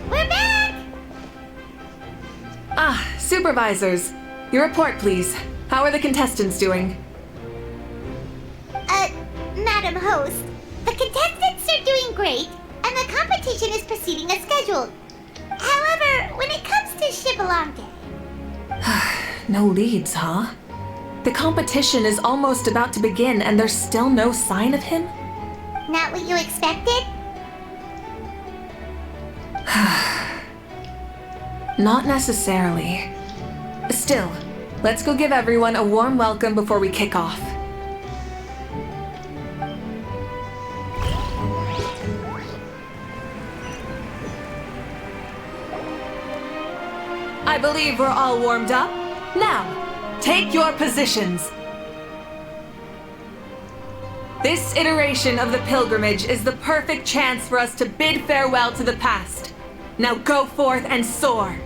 We're back! Ah, supervisors. Your report, please. How are the contestants doing? Madam Host, the contestants are doing great, and the competition is proceeding as scheduled. However, when it comes to Shibalante... No leads, huh? The competition is almost about to begin and there's still no sign of him? Not what you expected? Not necessarily. Still, let's go give everyone a warm welcome before we kick off. I believe we're all warmed up. Now, take your positions. This iteration of the pilgrimage is the perfect chance for us to bid farewell to the past. Now go forth and soar.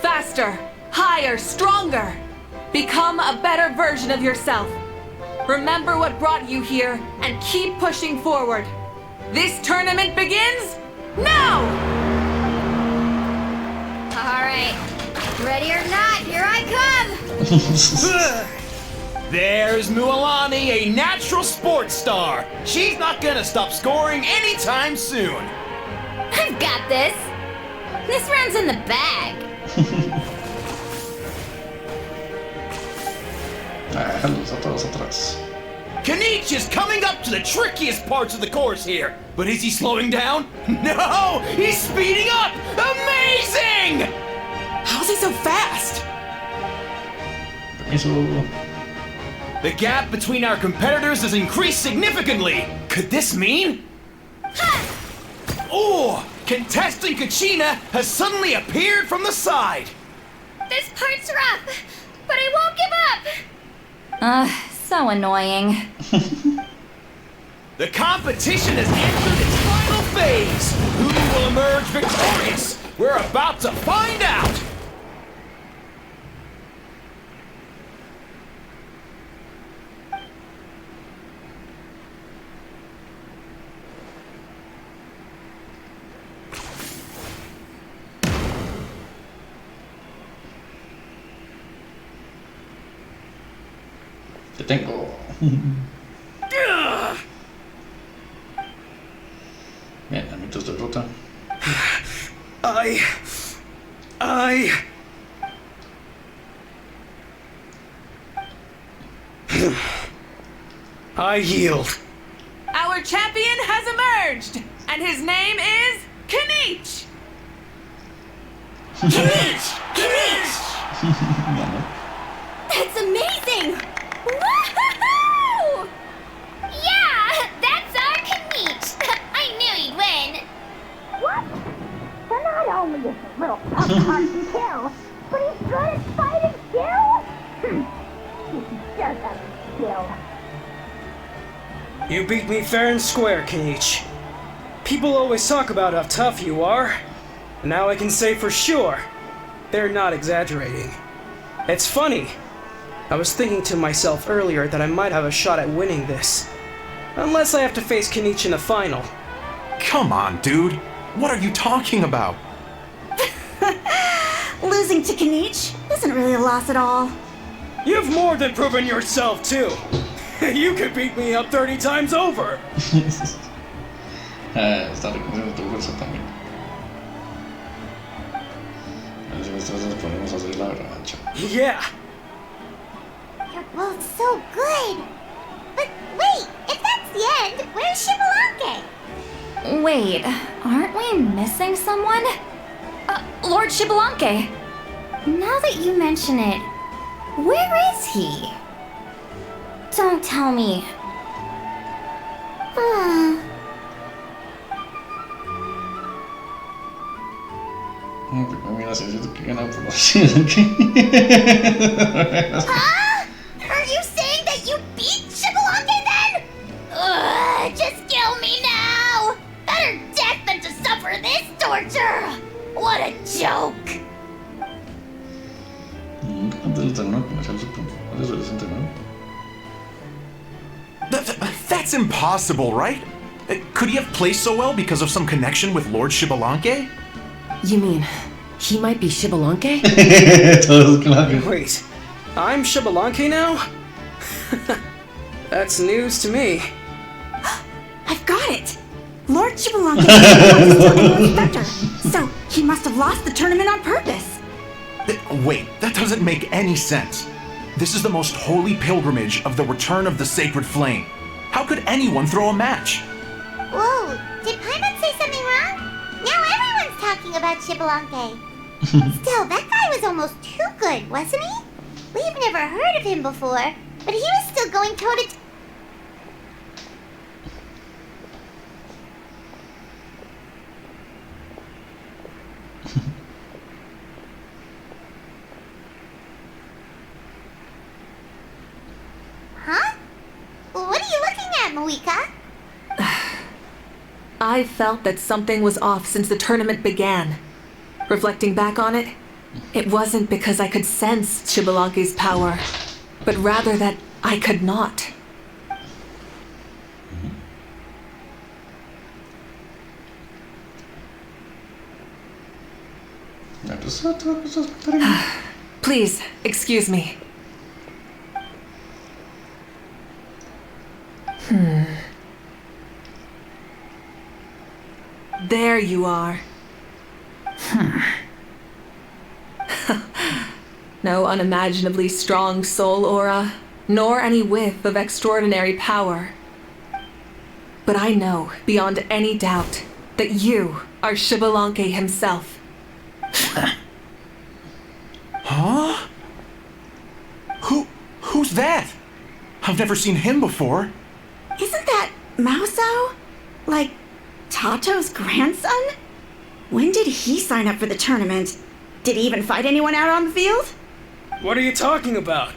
Faster, higher, stronger. Become a better version of yourself. Remember what brought you here and keep pushing forward. This tournament begins now! All right. Ready or not, here I come! There's Mualani, a natural sports star. She's not gonna stop scoring anytime soon. I've got this. This round's in the bag. Los otros atrás. Kanich is coming up to the trickiest parts of the course here. But is he slowing down? No! He's speeding up! Amazing! How's he so fast? Permiso. The gap between our competitors has increased significantly. Could this mean? Oh! Contestant Kachina has suddenly appeared from the side. This part's rough, but I won't give up. So annoying. The competition has entered its final phase. Who will emerge victorious? We're about to find out. Te tengo. Bien, amigos de ruta. I yield. Our champion has emerged, and his name is Kanich! That's amazing! Woohoo! Yeah, that's our Kanich. I knew he'd win. What? So not only is he a little tough hard to kill, but he's good at fighting too? He's just a skill. You beat me fair and square, Kanich. People always talk about how tough you are. And now I can say for sure, they're not exaggerating. It's funny. I was thinking to myself earlier that I might have a shot at winning this. Unless I have to face Kanich in the final. Come on, dude. What are you talking about? Losing to Kanich isn't really a loss at all. You've more than proven yourself, too. You could beat me up 30 times over. Está reconociendo tu fuerza también. A ver si nosotros podemos hacer la revancha. Yeah. You're both so good. But wait, if that's the end, where's Shibalake? Wait, aren't we missing someone? Lord Xbalanque. Now that you mention it, where is he? Don't tell me. Mira, si siento que gana por los Huh? Are you saying that you beat Xbalanque then? Ugh, just kill me now! Better death than to suffer this torture! What a joke! Antes del torneo comercial ¿cuál es el reciente nuevo? That's impossible, right? Could he have played so well because of some connection with Lord Xbalanque? You mean, he might be Xbalanque? Todos claro. Wait, I'm Xbalanque now? That's news to me. I've got it! Lord Xbalanque is still English Spectre, so he must have lost the tournament on purpose. Wait, that doesn't make any sense. This is the most holy pilgrimage of the return of the sacred flame. How could anyone throw a match? Whoa, did Paimon say something wrong? Now everyone's talking about Xbalanque. Still, that guy was almost too good, wasn't he? We've never heard of him before, but he was still going toe-to-toe. Huh? What are you looking at, Mavuika? I felt that something was off since the tournament began. Reflecting back on it, it wasn't because I could sense Xbalanque's power, but rather that I could not. Please, excuse me. There you are. No unimaginably strong soul aura, nor any whiff of extraordinary power. But I know, beyond any doubt, that you are Xbalanque himself. Huh? Who's that? I've never seen him before. Isn't that Mauso? Like, Tato's grandson? When did he sign up for the tournament? Did he even fight anyone out on the field? What are you talking about?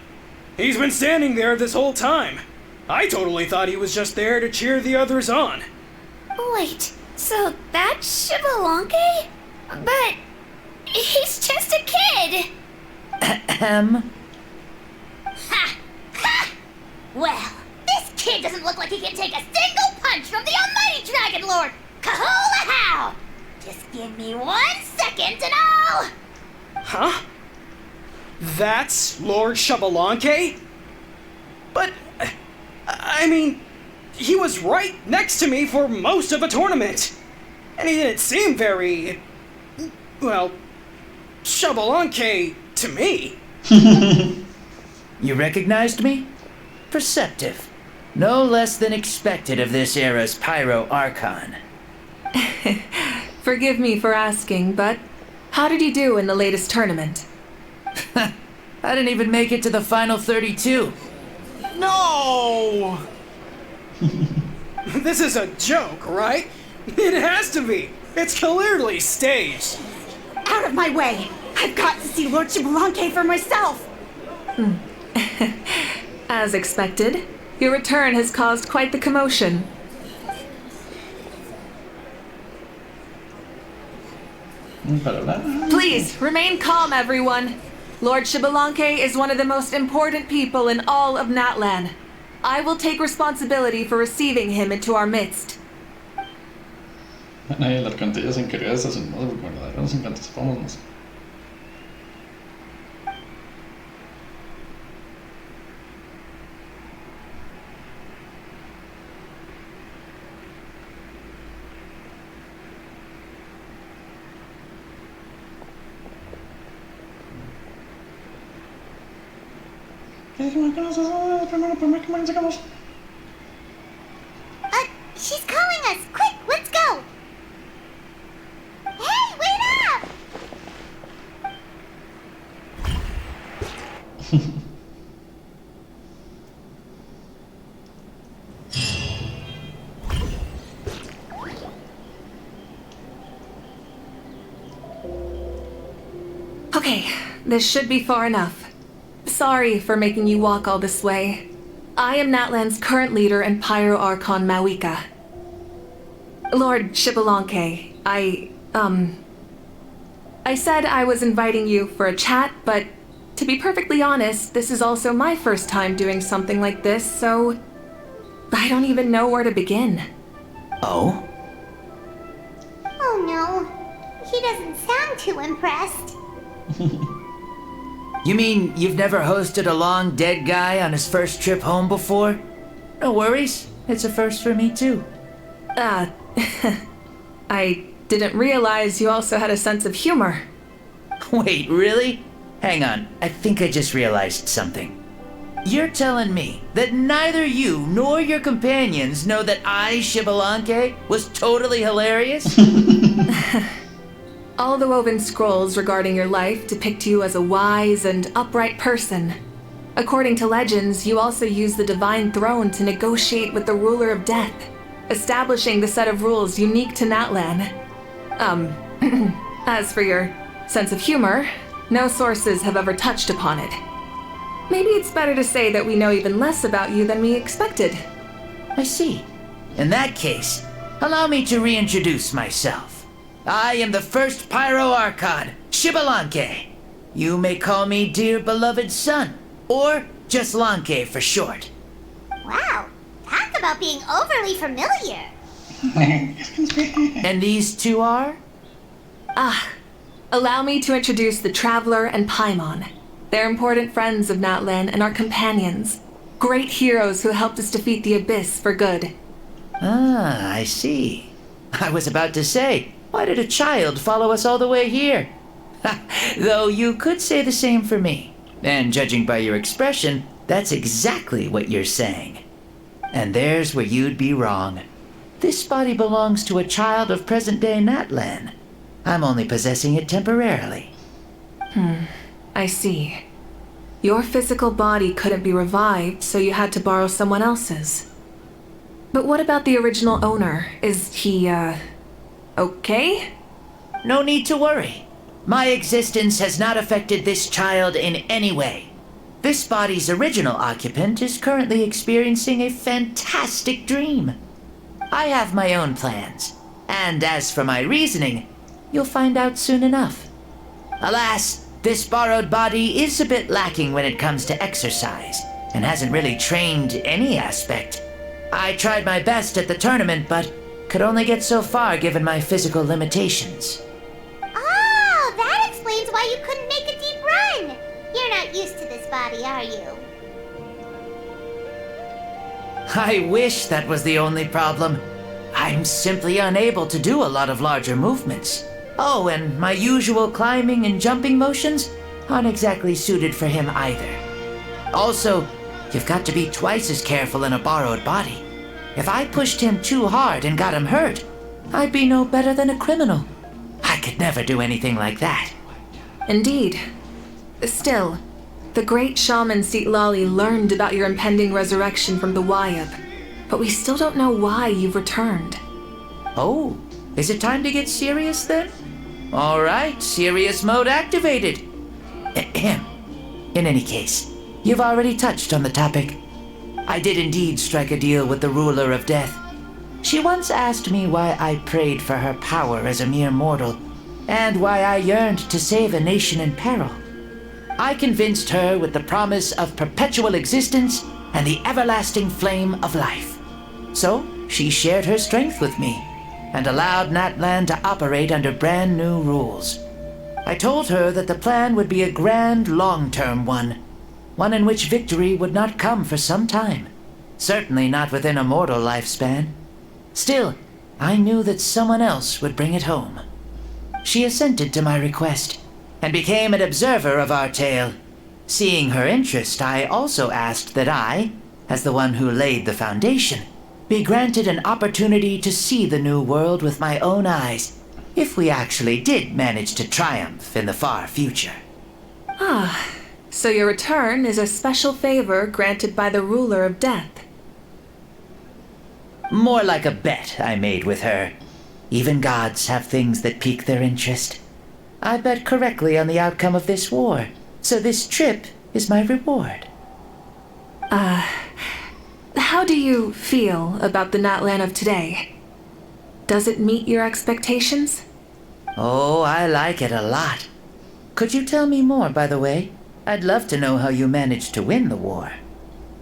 He's been standing there this whole time. I totally thought he was just there to cheer the others on. Wait, so that's Xbalanque? But he's just a kid. Ha! Ha! Well, this kid doesn't look like he can take a single punch from the almighty Dragon Lord! Kahola how! Just give me 1 second and I'll... Huh? That's Lord Xbalanque? But, I mean, he was right next to me for most of the tournament. And he didn't seem very, well, Xbalanque to me. You recognized me? Perceptive. No less than expected of this era's Pyro Archon. Forgive me for asking, but how did you do in the latest tournament? I didn't even make it to the final 32. No! This is a joke, right? It has to be. It's clearly staged. Out of my way! I've got to see Lord Xbalanque for myself! As expected, your return has caused quite the commotion. Please, remain calm, everyone. Lord Xbalanque is one of the most important people in all of Natlan. I will take responsibility for receiving him into our midst. Nadie la alcantarilla se encarga de estas hermosas porque me la dieron sin que sepamos más. She's calling us! Quick, let's go! Okay, this should be far enough. Sorry for making you walk all this way. I am Natlan's current leader and Pyro Archon Mavuika. Lord Xbalanque, I said I was inviting you for a chat, but to be perfectly honest, this is also my first time doing something like this, so I don't even know where to begin. Oh? Oh no, he doesn't sound too impressed. You mean you've never hosted a long dead guy on his first trip home before? No worries, it's a first for me too. I didn't realize you also had a sense of humor. Wait, really? Hang on, I think I just realized something. You're telling me that neither you nor your companions know that I, Xbalanque, was totally hilarious? All the woven scrolls regarding your life depict you as a wise and upright person. According to legends, you also use the divine throne to negotiate with the ruler of death, establishing the set of rules unique to Natlan. As for your sense of humor, no sources have ever touched upon it. Maybe it's better to say that we know even less about you than we expected. I see. In that case, allow me to reintroduce myself. I am the first Pyro Archon, Xbalanque. You may call me dear beloved son, or just Lanque for short. Wow, talk about being overly familiar. And these two are? Allow me to introduce the Traveler and Paimon. They're important friends of Natlan and our companions. Great heroes who helped us defeat the Abyss for good. Ah, I see. I was about to say, why did a child follow us all the way here? Though you could say the same for me. And judging by your expression, that's exactly what you're saying. And there's where you'd be wrong. This body belongs to a child of present-day Natlan. I'm only possessing it temporarily. I see. Your physical body couldn't be revived, so you had to borrow someone else's. But what about the original owner? Is he, okay? No need to worry. My existence has not affected this child in any way. This body's original occupant is currently experiencing a fantastic dream. I have my own plans, and as for my reasoning, you'll find out soon enough. Alas, this borrowed body is a bit lacking when it comes to exercise, and hasn't really trained any aspect. I tried my best at the tournament, but could only get so far given my physical limitations. Oh, that explains why you couldn't make a deep run. You're not used to this body, are you? I wish that was the only problem. I'm simply unable to do a lot of larger movements. Oh, and my usual climbing and jumping motions aren't exactly suited for him either. Also, you've got to be twice as careful in a borrowed body. If I pushed him too hard and got him hurt, I'd be no better than a criminal. I could never do anything like that. Indeed. Still, the great shaman Citlali learned about your impending resurrection from the Wyab, but we still don't know why you've returned. Oh, is it time to get serious then? All right, serious mode activated. Ahem. In any case, you've already touched on the topic. I did indeed strike a deal with the ruler of death. She once asked me why I prayed for her power as a mere mortal, and why I yearned to save a nation in peril. I convinced her with the promise of perpetual existence and the everlasting flame of life. So she shared her strength with me, and allowed Natlan to operate under brand new rules. I told her that the plan would be a grand long-term one in which victory would not come for some time, certainly not within a mortal lifespan. Still, I knew that someone else would bring it home. She assented to my request, and became an observer of our tale. Seeing her interest, I also asked that I, as the one who laid the foundation, be granted an opportunity to see the new world with my own eyes, if we actually did manage to triumph in the far future. So your return is a special favor granted by the ruler of death. More like a bet I made with her. Even gods have things that pique their interest. I bet correctly on the outcome of this war, so this trip is my reward. How do you feel about the Natlan of today? Does it meet your expectations? Oh, I like it a lot. Could you tell me more, by the way? I'd love to know how you managed to win the war.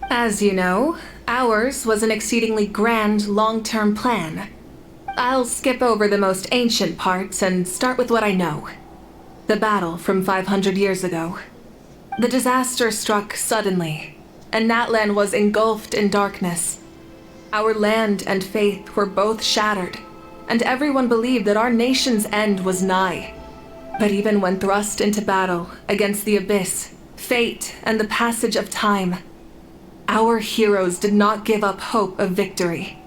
As you know, ours was an exceedingly grand long-term plan. I'll skip over the most ancient parts and start with what I know. The battle from 500 years ago. The disaster struck suddenly, and Natlan was engulfed in darkness. Our land and faith were both shattered, and everyone believed that our nation's end was nigh. But even when thrust into battle against the abyss, fate, and the passage of time, our heroes did not give up hope of victory.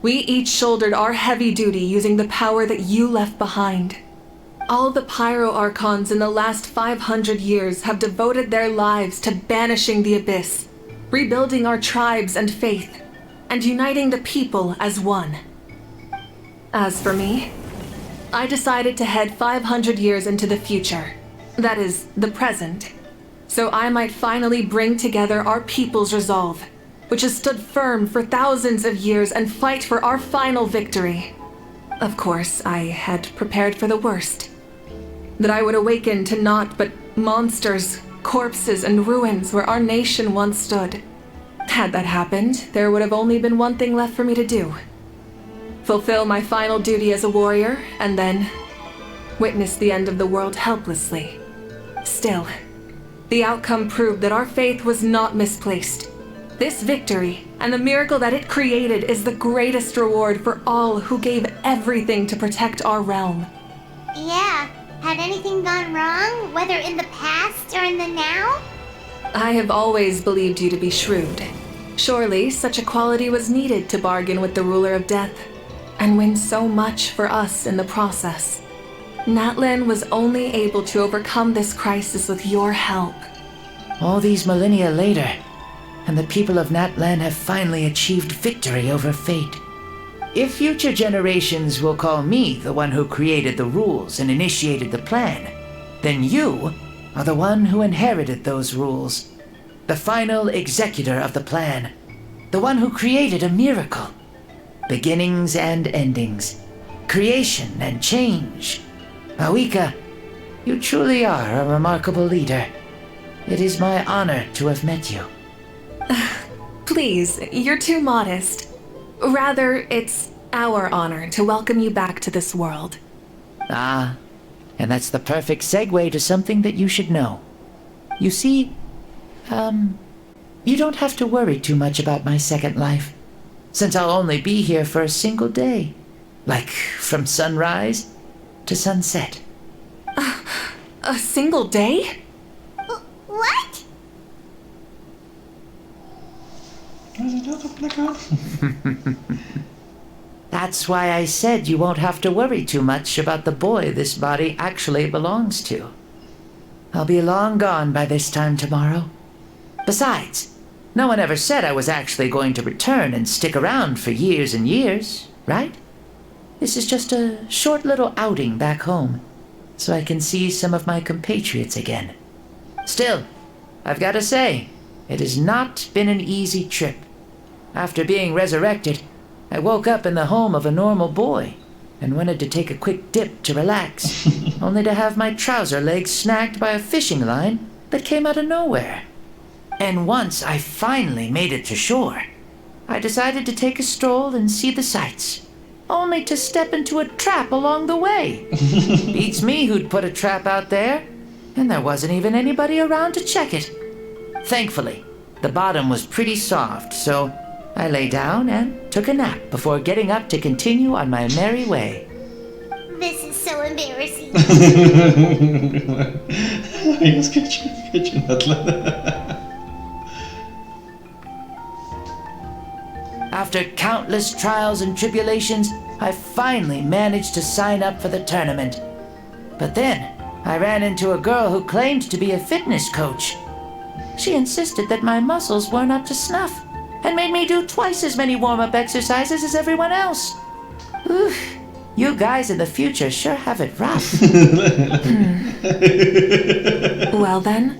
We each shouldered our heavy duty using the power that you left behind. All the Pyro Archons in the last 500 years have devoted their lives to banishing the abyss, rebuilding our tribes and faith, and uniting the people as one. As for me, I decided to head 500 years into the future, that is, the present, so I might finally bring together our people's resolve, which has stood firm for thousands of years, and fight for our final victory. Of course, I had prepared for the worst. That I would awaken to naught but monsters, corpses, and ruins where our nation once stood. Had that happened, there would have only been one thing left for me to do. Fulfill my final duty as a warrior, and then witness the end of the world helplessly. Still, the outcome proved that our faith was not misplaced. This victory, and the miracle that it created, is the greatest reward for all who gave everything to protect our realm. Yeah, had anything gone wrong, whether in the past or in the now? I have always believed you to be shrewd. Surely, such a quality was needed to bargain with the ruler of death, and win so much for us in the process. Natlan was only able to overcome this crisis with your help. All these millennia later, and the people of Natlan have finally achieved victory over fate. If future generations will call me the one who created the rules and initiated the plan, then you are the one who inherited those rules. The final executor of the plan. The one who created a miracle. Beginnings and endings. Creation and change. Mavuika, you truly are a remarkable leader. It is my honor to have met you. Please, you're too modest. Rather, it's our honor to welcome you back to this world. Ah, and that's the perfect segue to something that you should know. You see, you don't have to worry too much about my second life, since I'll only be here for a single day. Like, from sunrise to sunset. A single day? What? That's why I said you won't have to worry too much about the boy this body actually belongs to. I'll be long gone by this time tomorrow. Besides, no one ever said I was actually going to return and stick around for years and years, right? This is just a short little outing back home, so I can see some of my compatriots again. Still, I've got to say, it has not been an easy trip. After being resurrected, I woke up in the home of a normal boy and wanted to take a quick dip to relax, only to have my trouser legs snagged by a fishing line that came out of nowhere. And once I finally made it to shore, I decided to take a stroll and see the sights, only to step into a trap along the way. Beats me who'd put a trap out there, and there wasn't even anybody around to check it. Thankfully, the bottom was pretty soft, so I lay down and took a nap before getting up to continue on my merry way. This is so embarrassing. After countless trials and tribulations, I finally managed to sign up for the tournament. But then, I ran into a girl who claimed to be a fitness coach, She insisted that my muscles weren't up to snuff and made me do twice as many warm-up exercises as everyone else. Oof, you guys in the future sure have it rough. Well then,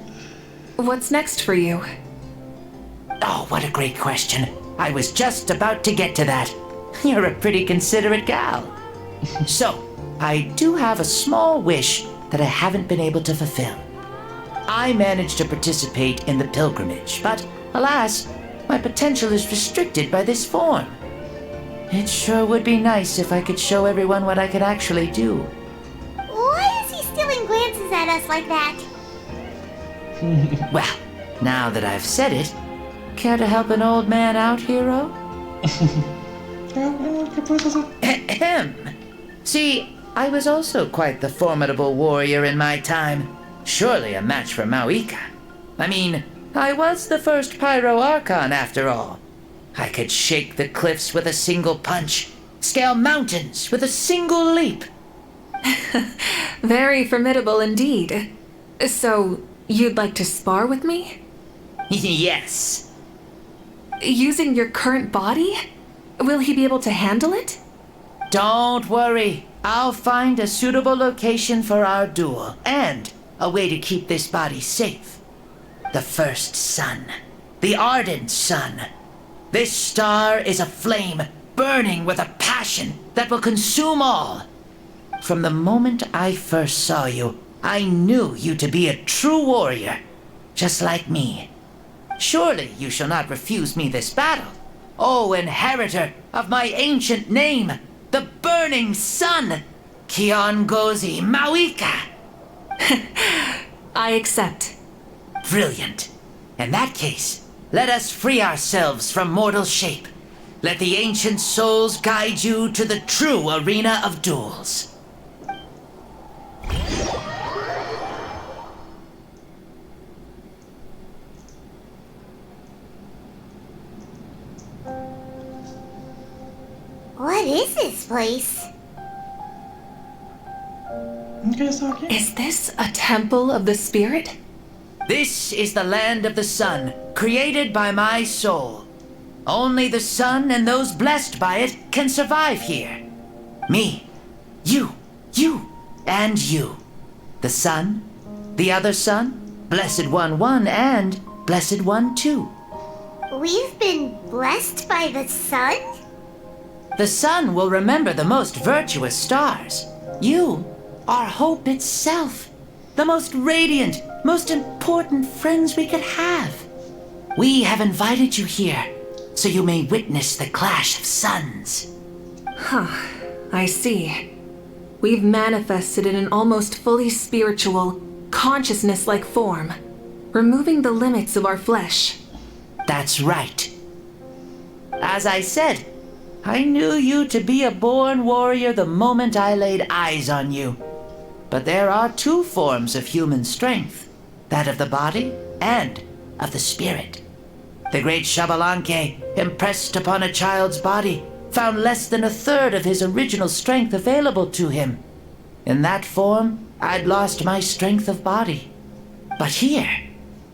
what's next for you? Oh, what a great question. I was just about to get to that. You're a pretty considerate gal. So, I do have a small wish that I haven't been able to fulfill. I managed to participate in the pilgrimage, but alas, my potential is restricted by this form. It sure would be nice if I could show everyone what I could actually do. Why is he stealing glances at us like that? Well, now that I've said it, care to help an old man out, hero? Ahem. See, I was also quite the formidable warrior in my time. Surely a match for Mavuika. I mean, I was the first Pyro Archon after all. I could shake the cliffs with a single punch, scale mountains with a single leap. Very formidable indeed. So, you'd like to spar with me? Yes. Using your current body? Will he be able to handle it? Don't worry. I'll find a suitable location for our duel, and a way to keep this body safe. The first sun. The ardent sun. This star is a flame burning with a passion that will consume all. From the moment I first saw you, I knew you to be a true warrior, just like me. Surely you shall not refuse me this battle, O inheritor of my ancient name, the burning sun, Kiongozi Mavuika. I accept. Brilliant. In that case, let us free ourselves from mortal shape. Let the ancient souls guide you to the true arena of duels. What is this place? Is this a temple of the spirit? This is the land of the sun, created by my soul. Only the sun and those blessed by it can survive here. Me, you, and you. The sun, the other sun, Blessed One 1, and Blessed One 2. We've been blessed by the sun? The sun will remember the most virtuous stars. You are hope itself. The most radiant, most important friends we could have. We have invited you here, so you may witness the clash of suns. Huh, I see. We've manifested in an almost fully spiritual, consciousness-like form, removing the limits of our flesh. That's right. As I said, I knew you to be a born warrior the moment I laid eyes on you. But there are two forms of human strength, that of the body and of the spirit. The great Xbalanque, impressed upon a child's body, found less than a third of his original strength available to him. In that form, I'd lost my strength of body. But here,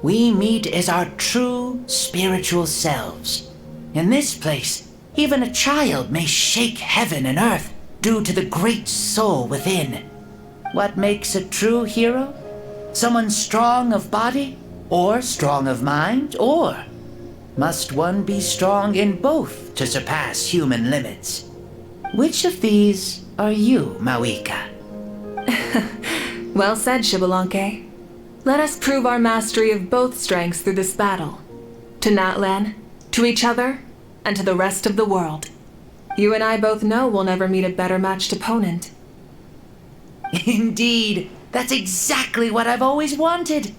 we meet as our true spiritual selves. In this place, even a child may shake heaven and earth due to the great soul within. What makes a true hero? Someone strong of body, or strong of mind, or must one be strong in both to surpass human limits? Which of these are you, Mavuika? Well said, Xbalanque. Let us prove our mastery of both strengths through this battle. To Natlan, to each other, and to the rest of the world. You and I both know we'll never meet a better matched opponent. Indeed, that's exactly what I've always wanted.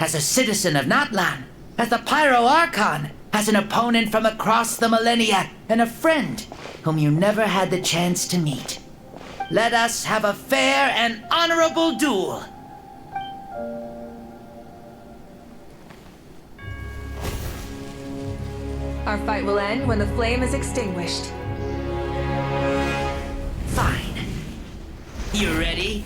As a citizen of Natlan, as the Pyro Archon, as an opponent from across the millennia, and a friend whom you never had the chance to meet. Let us have a fair and honorable duel. Our fight will end when the flame is extinguished. Fine. You ready?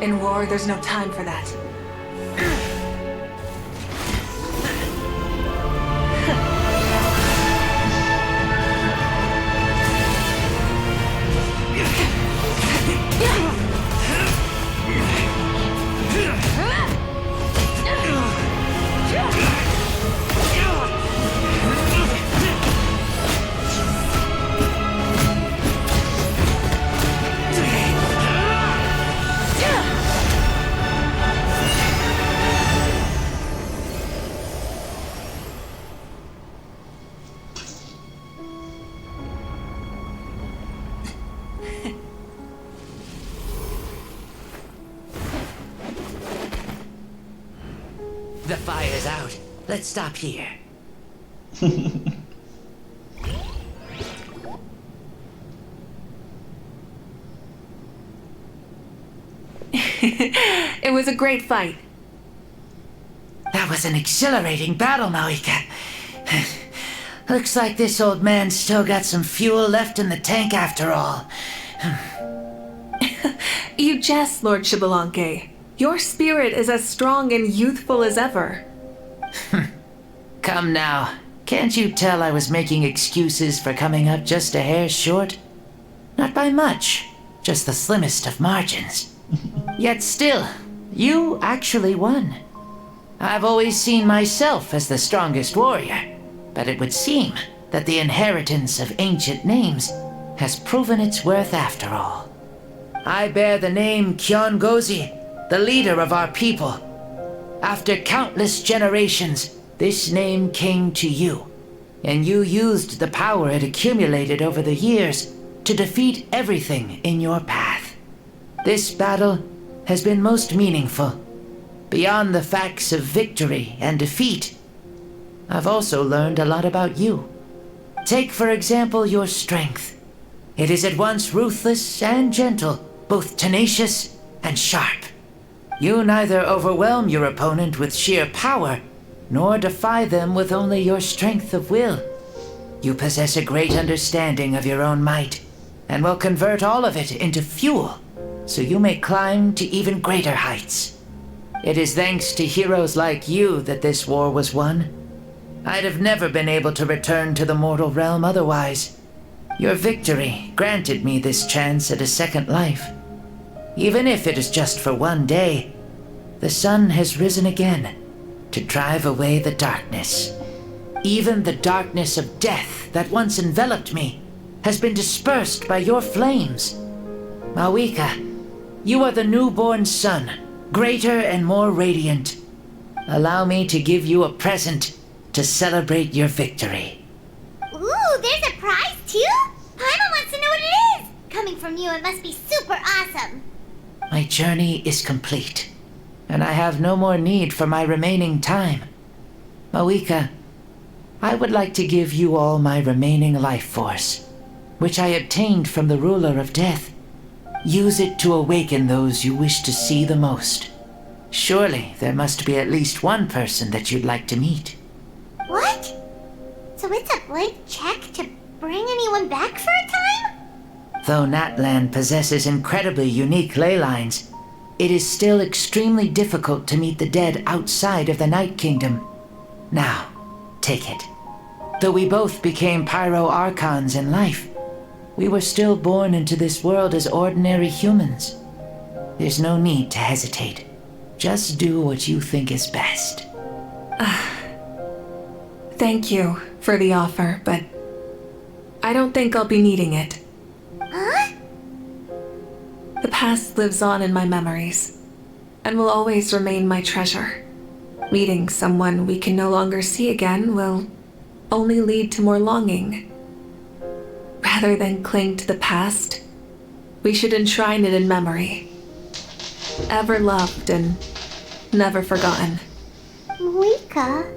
In war, there's no time for that. The fire's out. Let's stop here. It was a great fight. That was an exhilarating battle, Mavuika. Looks like this old man's still got some fuel left in the tank after all. You jest, Lord Xbalanque. Your spirit is as strong and youthful as ever. Come now. Can't you tell I was making excuses for coming up just a hair short? Not by much, just the slimmest of margins. Yet still, you actually won. I've always seen myself as the strongest warrior, but it would seem that the inheritance of ancient names has proven its worth after all. I bear the name Kiongozi, the leader of our people. After countless generations, this name came to you, and you used the power it accumulated over the years to defeat everything in your path. This battle has been most meaningful. Beyond the facts of victory and defeat, I've also learned a lot about you. Take, for example, your strength. It is at once ruthless and gentle, both tenacious and sharp. You neither overwhelm your opponent with sheer power, nor defy them with only your strength of will. You possess a great understanding of your own might, and will convert all of it into fuel, so you may climb to even greater heights. It is thanks to heroes like you that this war was won. I'd have never been able to return to the mortal realm otherwise. Your victory granted me this chance at a second life. Even if it is just for one day, the sun has risen again to drive away the darkness. Even the darkness of death that once enveloped me has been dispersed by your flames. Mavuika, you are the newborn sun, greater and more radiant. Allow me to give you a present to celebrate your victory. Ooh, there's a prize too? Paimon wants to know what it is! Coming from you, it must be super awesome. My journey is complete, and I have no more need for my remaining time. Mavuika, I would like to give you all my remaining life force, which I obtained from the ruler of death. Use it to awaken those you wish to see the most. Surely there must be at least one person that you'd like to meet. What? So it's a blank check to bring anyone back for a time? Though Natlan possesses incredibly unique ley lines, it is still extremely difficult to meet the dead outside of the Night Kingdom. Now, take it. Though we both became Pyro Archons in life, we were still born into this world as ordinary humans. There's no need to hesitate. Just do what you think is best. Thank you for the offer, but I don't think I'll be needing it. Huh? The past lives on in my memories, and will always remain my treasure. Meeting someone we can no longer see again will only lead to more longing. Rather than cling to the past, we should enshrine it in memory. Ever loved and never forgotten. Mavuika?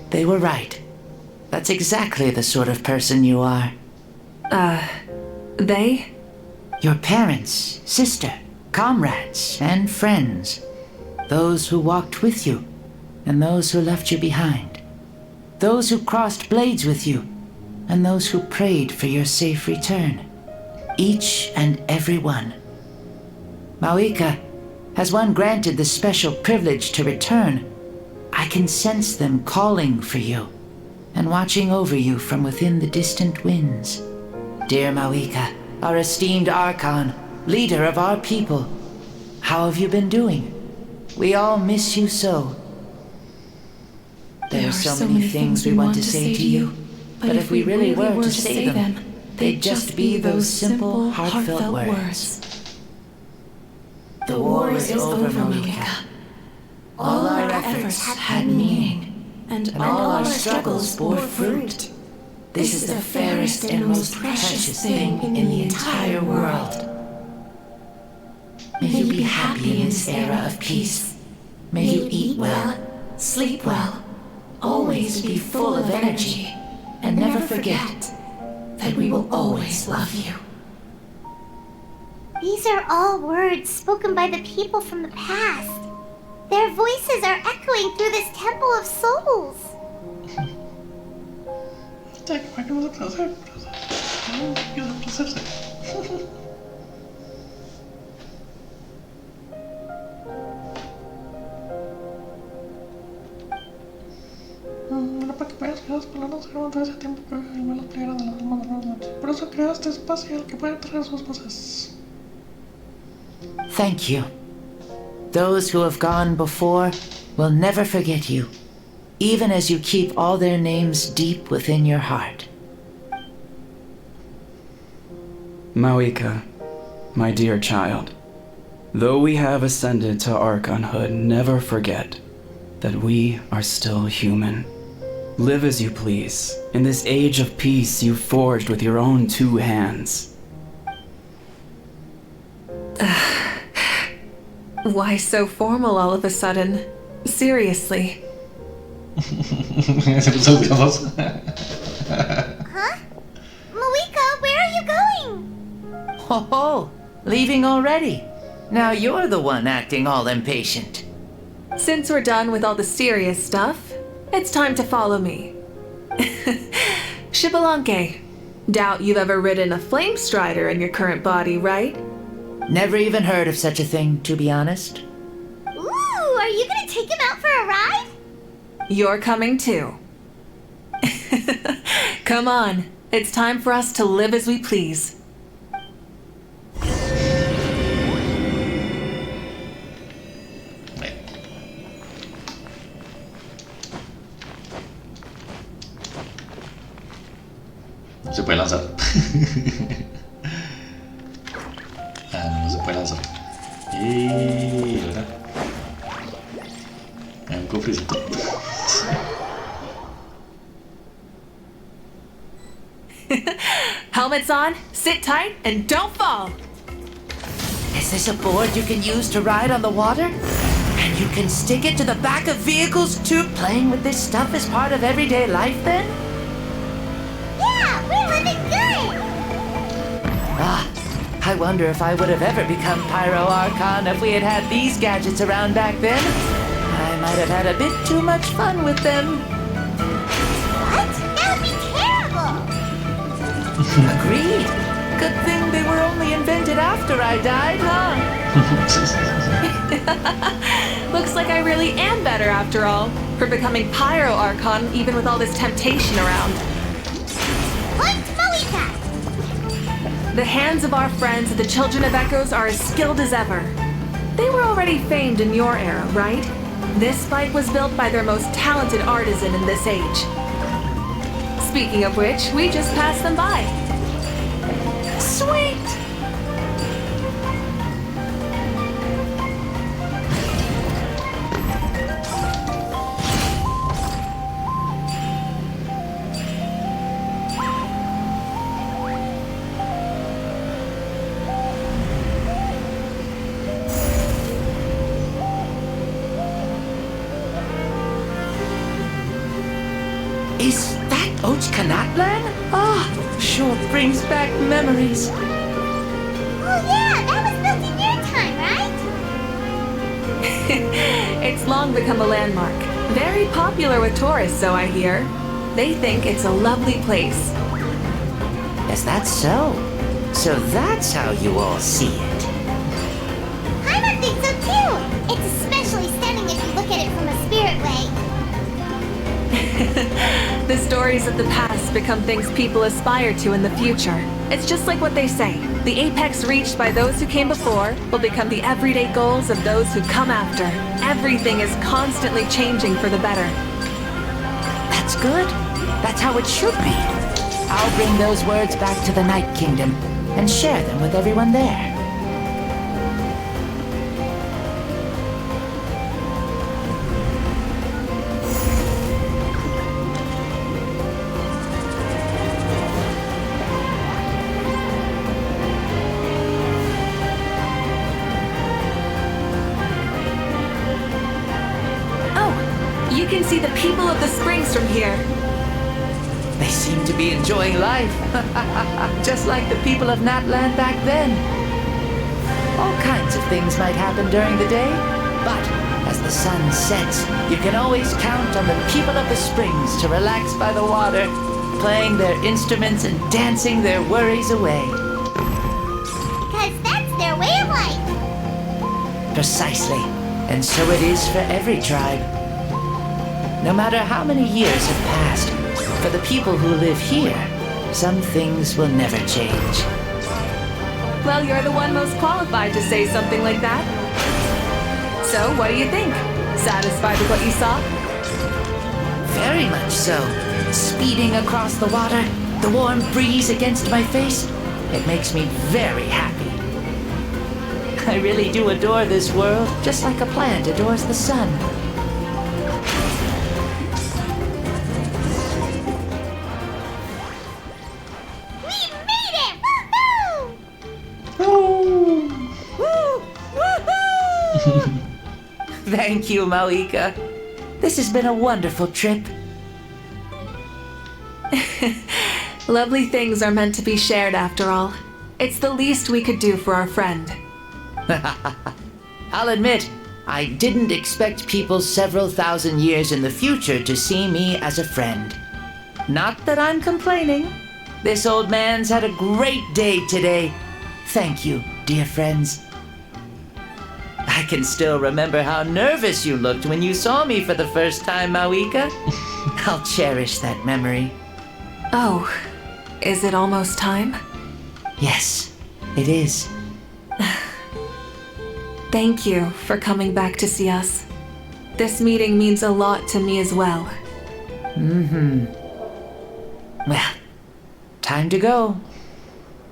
They were right. That's exactly the sort of person you are. They? Your parents, sister, comrades, and friends. Those who walked with you, and those who left you behind. Those who crossed blades with you, and those who prayed for your safe return. Each and every one. Mavuika, as one granted the special privilege to return, I can sense them calling for you and watching over you from within the distant winds. Dear Mavuika, our esteemed Archon, leader of our people, how have you been doing? We all miss you so. There are so many things we want to say to you, but if we really were to say them, they'd just be those simple, heartfelt words. The war is over, Mavuika. All our efforts had meaning, and all our struggles bore fruit. This is the fairest and most precious thing in the entire world. May you be happy in this era of peace. May you eat well, sleep well, always be full of energy, and never forget that we will always love you. These are all words spoken by the people from the past. Their voices are echoing through this temple of souls. Para que puedas crear las palabras crearon todo ese tiempo que me las pliegara de las almas de los noches. Por eso creaste espacio al que puede traer sus voces. Thank you. Those who have gone before will never forget you, even as you keep all their names deep within your heart. Mavuika, my dear child, though we have ascended to Archonhood, never forget that we are still human. Live as you please, in this age of peace you forged with your own 2 hands. Why so formal all of a sudden? Seriously. Huh? Mavuika, where are you going? Ho ho! Leaving already? Now you're the one acting all impatient. Since we're done with all the serious stuff, it's time to follow me. Xbalanque, doubt you've ever ridden a flame strider in your current body, right? Never even heard of such a thing, to be honest. Ooh, are you gonna take him out for a ride? You're coming too. Come on, it's time for us to live as we please. Se puede lanzar. No se puede lanzar. Y ahora. Hay un cofrecito. Helmets on, sit tight, and don't fall. Is this a board you can use to ride on the water? And you can stick it to the back of vehicles too? Playing with this stuff is part of everyday life then? Yeah, we're living good! I wonder if I would have ever become Pyro Archon if we had had these gadgets around back then. I might have had a bit too much fun with them. What? That would be terrible! Agreed. Good thing they were only invented after I died, huh? Looks like I really am better after all, for becoming Pyro Archon even with all this temptation around. Point Mavuika! The hands of our friends, the Children of Echoes, are as skilled as ever. They were already famed in your era, right? This bike was built by their most talented artisan in this age. Speaking of which, we just passed them by. Sweet! Is that Ochkanatlan? Sure brings back memories. Oh yeah, that was built in your time, right? It's long become a landmark. Very popular with tourists, so I hear. They think it's a lovely place. Is that so? So that's how you all see it. Paimon thinks so too! It's especially stunning if you look at it from a spirit way. The stories of the past become things people aspire to in the future. It's just like what they say. The apex reached by those who came before will become the everyday goals of those who come after. Everything is constantly changing for the better. That's good. That's how it should be. I'll bring those words back to the Night Kingdom and share them with everyone there. You can see the people of the springs from here. They seem to be enjoying life. Just like the people of Natland back then. All kinds of things might happen during the day, but as the sun sets, you can always count on the people of the springs to relax by the water, playing their instruments and dancing their worries away. Because that's their way of life. Precisely. And so it is for every tribe. No matter how many years have passed, for the people who live here, some things will never change. Well, you're the one most qualified to say something like that. So, what do you think? Satisfied with what you saw? Very much so. Speeding across the water, the warm breeze against my face, it makes me very happy. I really do adore this world, just like a plant adores the sun. Thank you, Mavuika. This has been a wonderful trip. Lovely things are meant to be shared after all. It's the least we could do for our friend. I'll admit, I didn't expect people several thousand years in the future to see me as a friend. Not that I'm complaining. This old man's had a great day today. Thank you, dear friends. I can still remember how nervous you looked when you saw me for the first time, Mavuika. I'll cherish that memory. Oh, is it almost time? Yes, it is. Thank you for coming back to see us. This meeting means a lot to me as well. Well, time to go.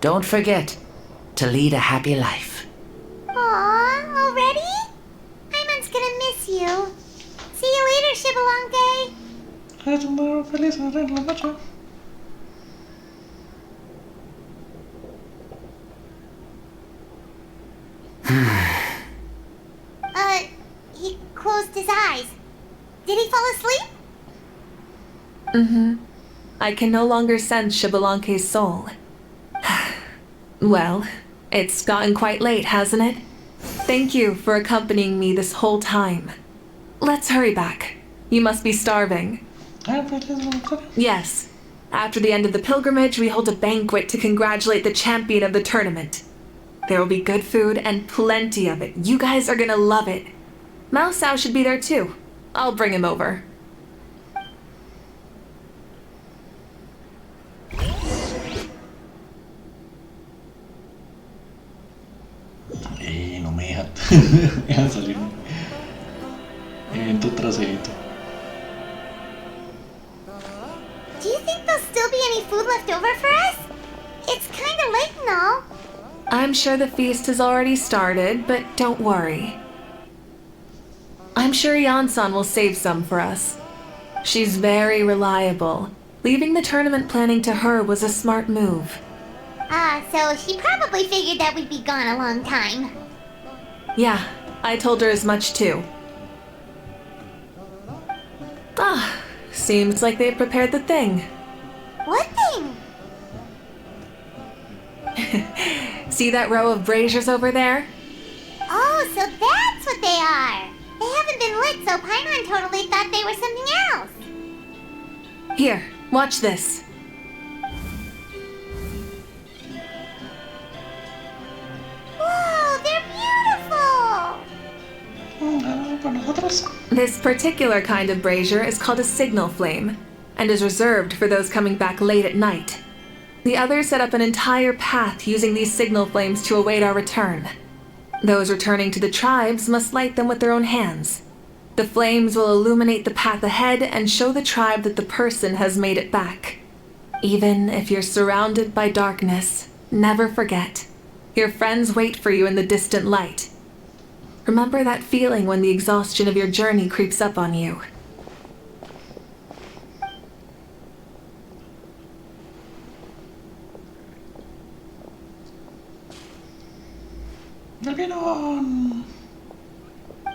Don't forget to lead a happy life. Aww, already? Paimon's gonna miss you. See you later, Shibalanke. He closed his eyes. Did he fall asleep? I can no longer sense Shibalanke's soul. Well, it's gotten quite late, hasn't it? Thank you for accompanying me this whole time. Let's hurry back. You must be starving. Yes. After the end of the pilgrimage, we hold a banquet to congratulate the champion of the tournament. There will be good food and plenty of it. You guys are gonna love it. Mao Sao should be there too. I'll bring him over. No me dejan salir. Evento tras evento. Do you think there'll still be any food left over for us? It's kinda late and all. I'm sure the feast has already started, but don't worry. I'm sure Yansan will save some for us. She's very reliable. Leaving the tournament planning to her was a smart move. So she probably figured that we'd be gone a long time. Yeah, I told her as much too. Seems like they've prepared the thing. What thing? See that row of braziers over there? Oh, so that's what they are. They haven't been lit, so Paimon totally thought they were something else. Here, watch this. This particular kind of brazier is called a signal flame, and is reserved for those coming back late at night. The others set up an entire path using these signal flames to await our return. Those returning to the tribes must light them with their own hands. The flames will illuminate the path ahead and show the tribe that the person has made it back. Even if you're surrounded by darkness, never forget, your friends wait for you in the distant light. Remember that feeling when the exhaustion of your journey creeps up on you.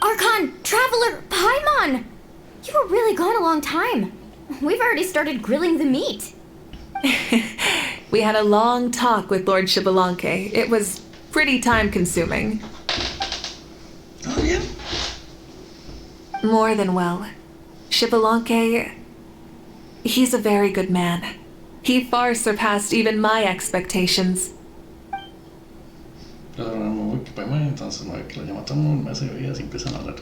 Archon, Traveler, Paimon! You were really gone a long time. We've already started grilling the meat. We had a long talk with Lord Xbalanque. It was pretty time-consuming. ¿Todo bien? More than well. Xbalanque, he's a very good man. He far surpassed even my expectations. Pero ahora me voy que Paimon, entonces Mavuika la llama todo el mundo, me hace bebidas y empiezan a hablar.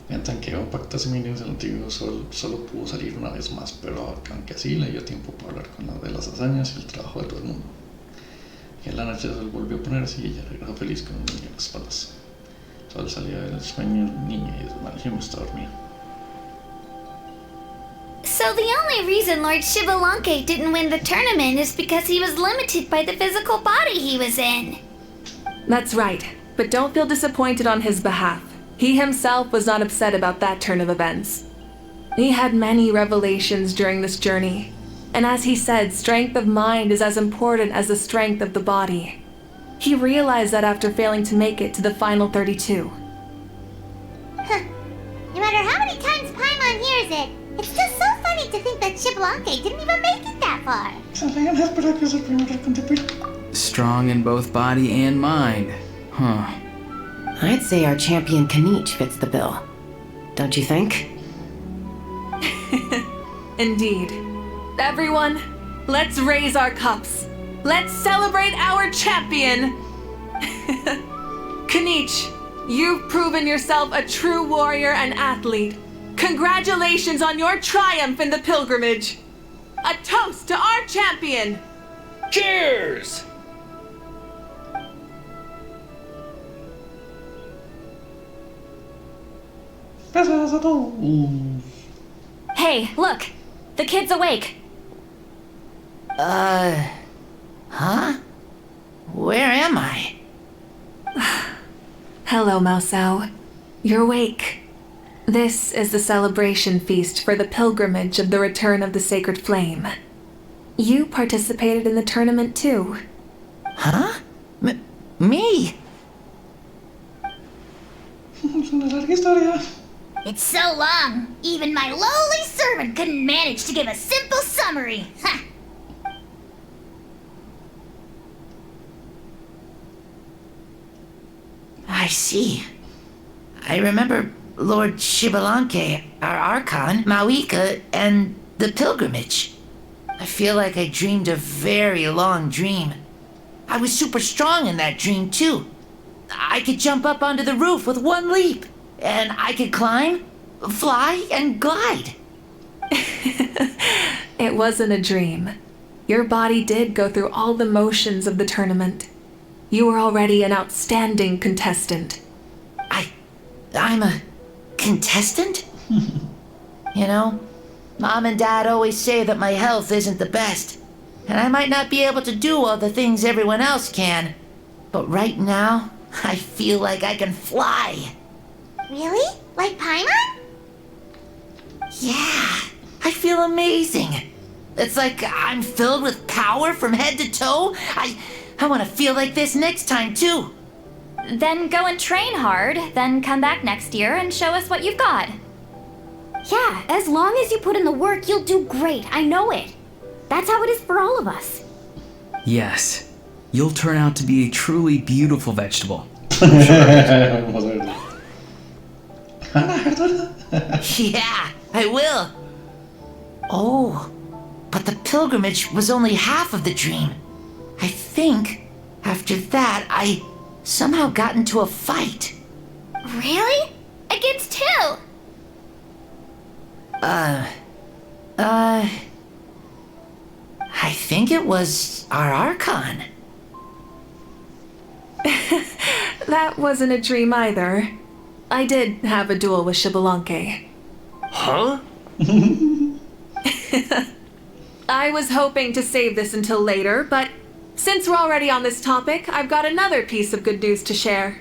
Mientras que pacta similitudes el antiguo solo pudo salir una vez más, pero aunque así le dio tiempo para hablar con de las hazañas y el trabajo de todo el mundo. Y en la noche el sol volvió a ponerse y ella regresó feliz con un niño en las espaldas. Solo salía del sueño el niño y desvanecido estaba dormido. So the only reason Lord Xbalanque didn't win the tournament is because he was limited by the physical body he was in. That's right, but don't feel disappointed on his behalf. He himself was not upset about that turn of events. He had many revelations during this journey, and as he said, strength of mind is as important as the strength of the body. He realized that after failing to make it to the final 32. Huh. No matter how many times Paimon hears it, it's just so funny to think that Xbalanque didn't even make it that far. Strong in both body and mind. Huh. I'd say our champion Kanich fits the bill. Don't you think? Indeed. Everyone, let's raise our cups. Let's celebrate our champion! Kanich, you've proven yourself a true warrior and athlete. Congratulations on your triumph in the pilgrimage. A toast to our champion! Cheers! Hey, look! The kid's awake! Huh? Where am I? Hello, Mausau. You're awake. This is the celebration feast for the pilgrimage of the return of the Sacred Flame. You participated in the tournament too. Huh? Me? It's so long, even my lowly servant couldn't manage to give a simple summary. Ha! I see. I remember Lord Xbalanque, our Archon, Mavuika, and the pilgrimage. I feel like I dreamed a very long dream. I was super strong in that dream, too. I could jump up onto the roof with one leap, and I could climb, fly, and glide. It wasn't a dream. Your body did go through all the motions of the tournament. You were already an outstanding contestant. I'm a contestant? You know, Mom and Dad always say that my health isn't the best, and I might not be able to do all the things everyone else can. But right now, I feel like I can fly. Really? Like Paimon? Yeah, I feel amazing. It's like I'm filled with power from head to toe. I want to feel like this next time, too. Then go and train hard, then come back next year and show us what you've got. Yeah, as long as you put in the work, you'll do great. I know it. That's how it is for all of us. Yes. You'll turn out to be a truly beautiful vegetable. Yeah, I will. Oh, but the pilgrimage was only half of the dream. I think after that, I somehow got into a fight. Really? Against too. I think it was our Archon. That wasn't a dream either. I did have a duel with Xbalanque. Huh? I was hoping to save this until later, but since we're already on this topic, I've got another piece of good news to share.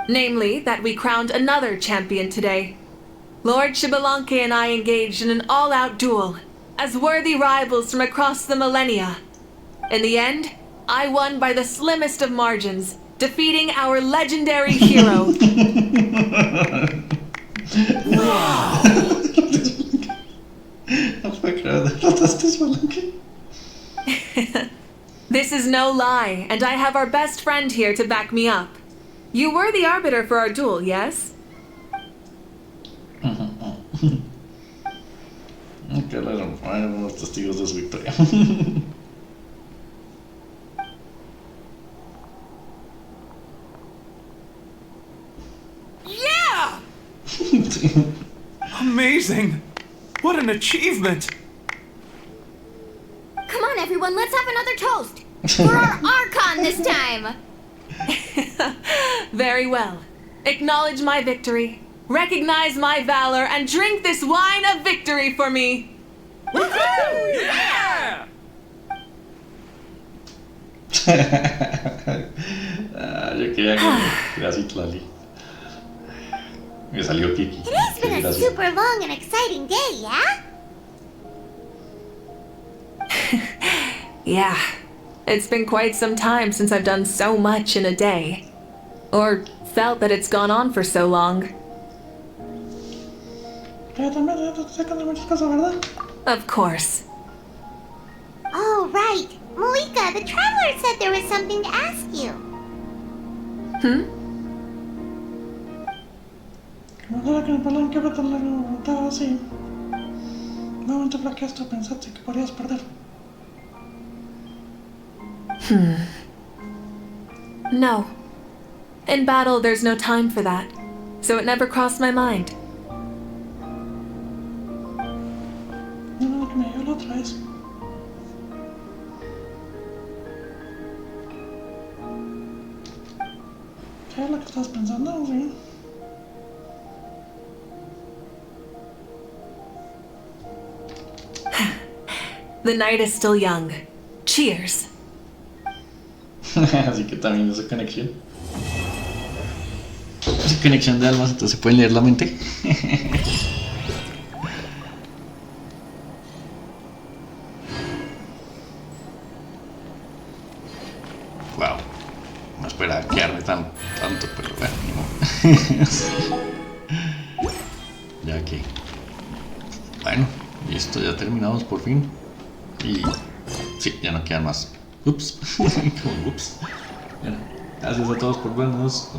Namely, that we crowned another champion today. Lord Xbalanque and I engaged in an all-out duel, as worthy rivals from across the millennia. In the end, I won by the slimmest of margins, defeating our legendary hero. Wow! This is no lie, and I have our best friend here to back me up. You were the arbiter for our duel, yes? Que le eran unos testigos de su victoria. Yeah! Amazing! What an achievement! Come on, everyone, let's have another toast. For our Archon this time. Very well. Acknowledge my victory, recognize my valor, and drink this wine of victory for me. Woohoo! Yeah! Yo quería que era Citlali. Me salió Kiki. Today's been a super long and exciting day, yeah? Yeah. It's been quite some time since I've done so much in a day. Or felt that it's gone on for so long. Of course. Oh, right. Mavuika, the traveler said there was something to ask you. No. In battle, there's no time for that, so it never crossed my mind. The night is still young. Cheers. Así que también esa conexión. Esa conexión de almas, entonces se pueden leer la mente. Wow. No esperaba quedarme tanto, pero bueno, ya que. Bueno, y esto ya terminamos por fin. Y sí, ya no quedan más. Ups. Como ups. Bueno, gracias a todos por vernos.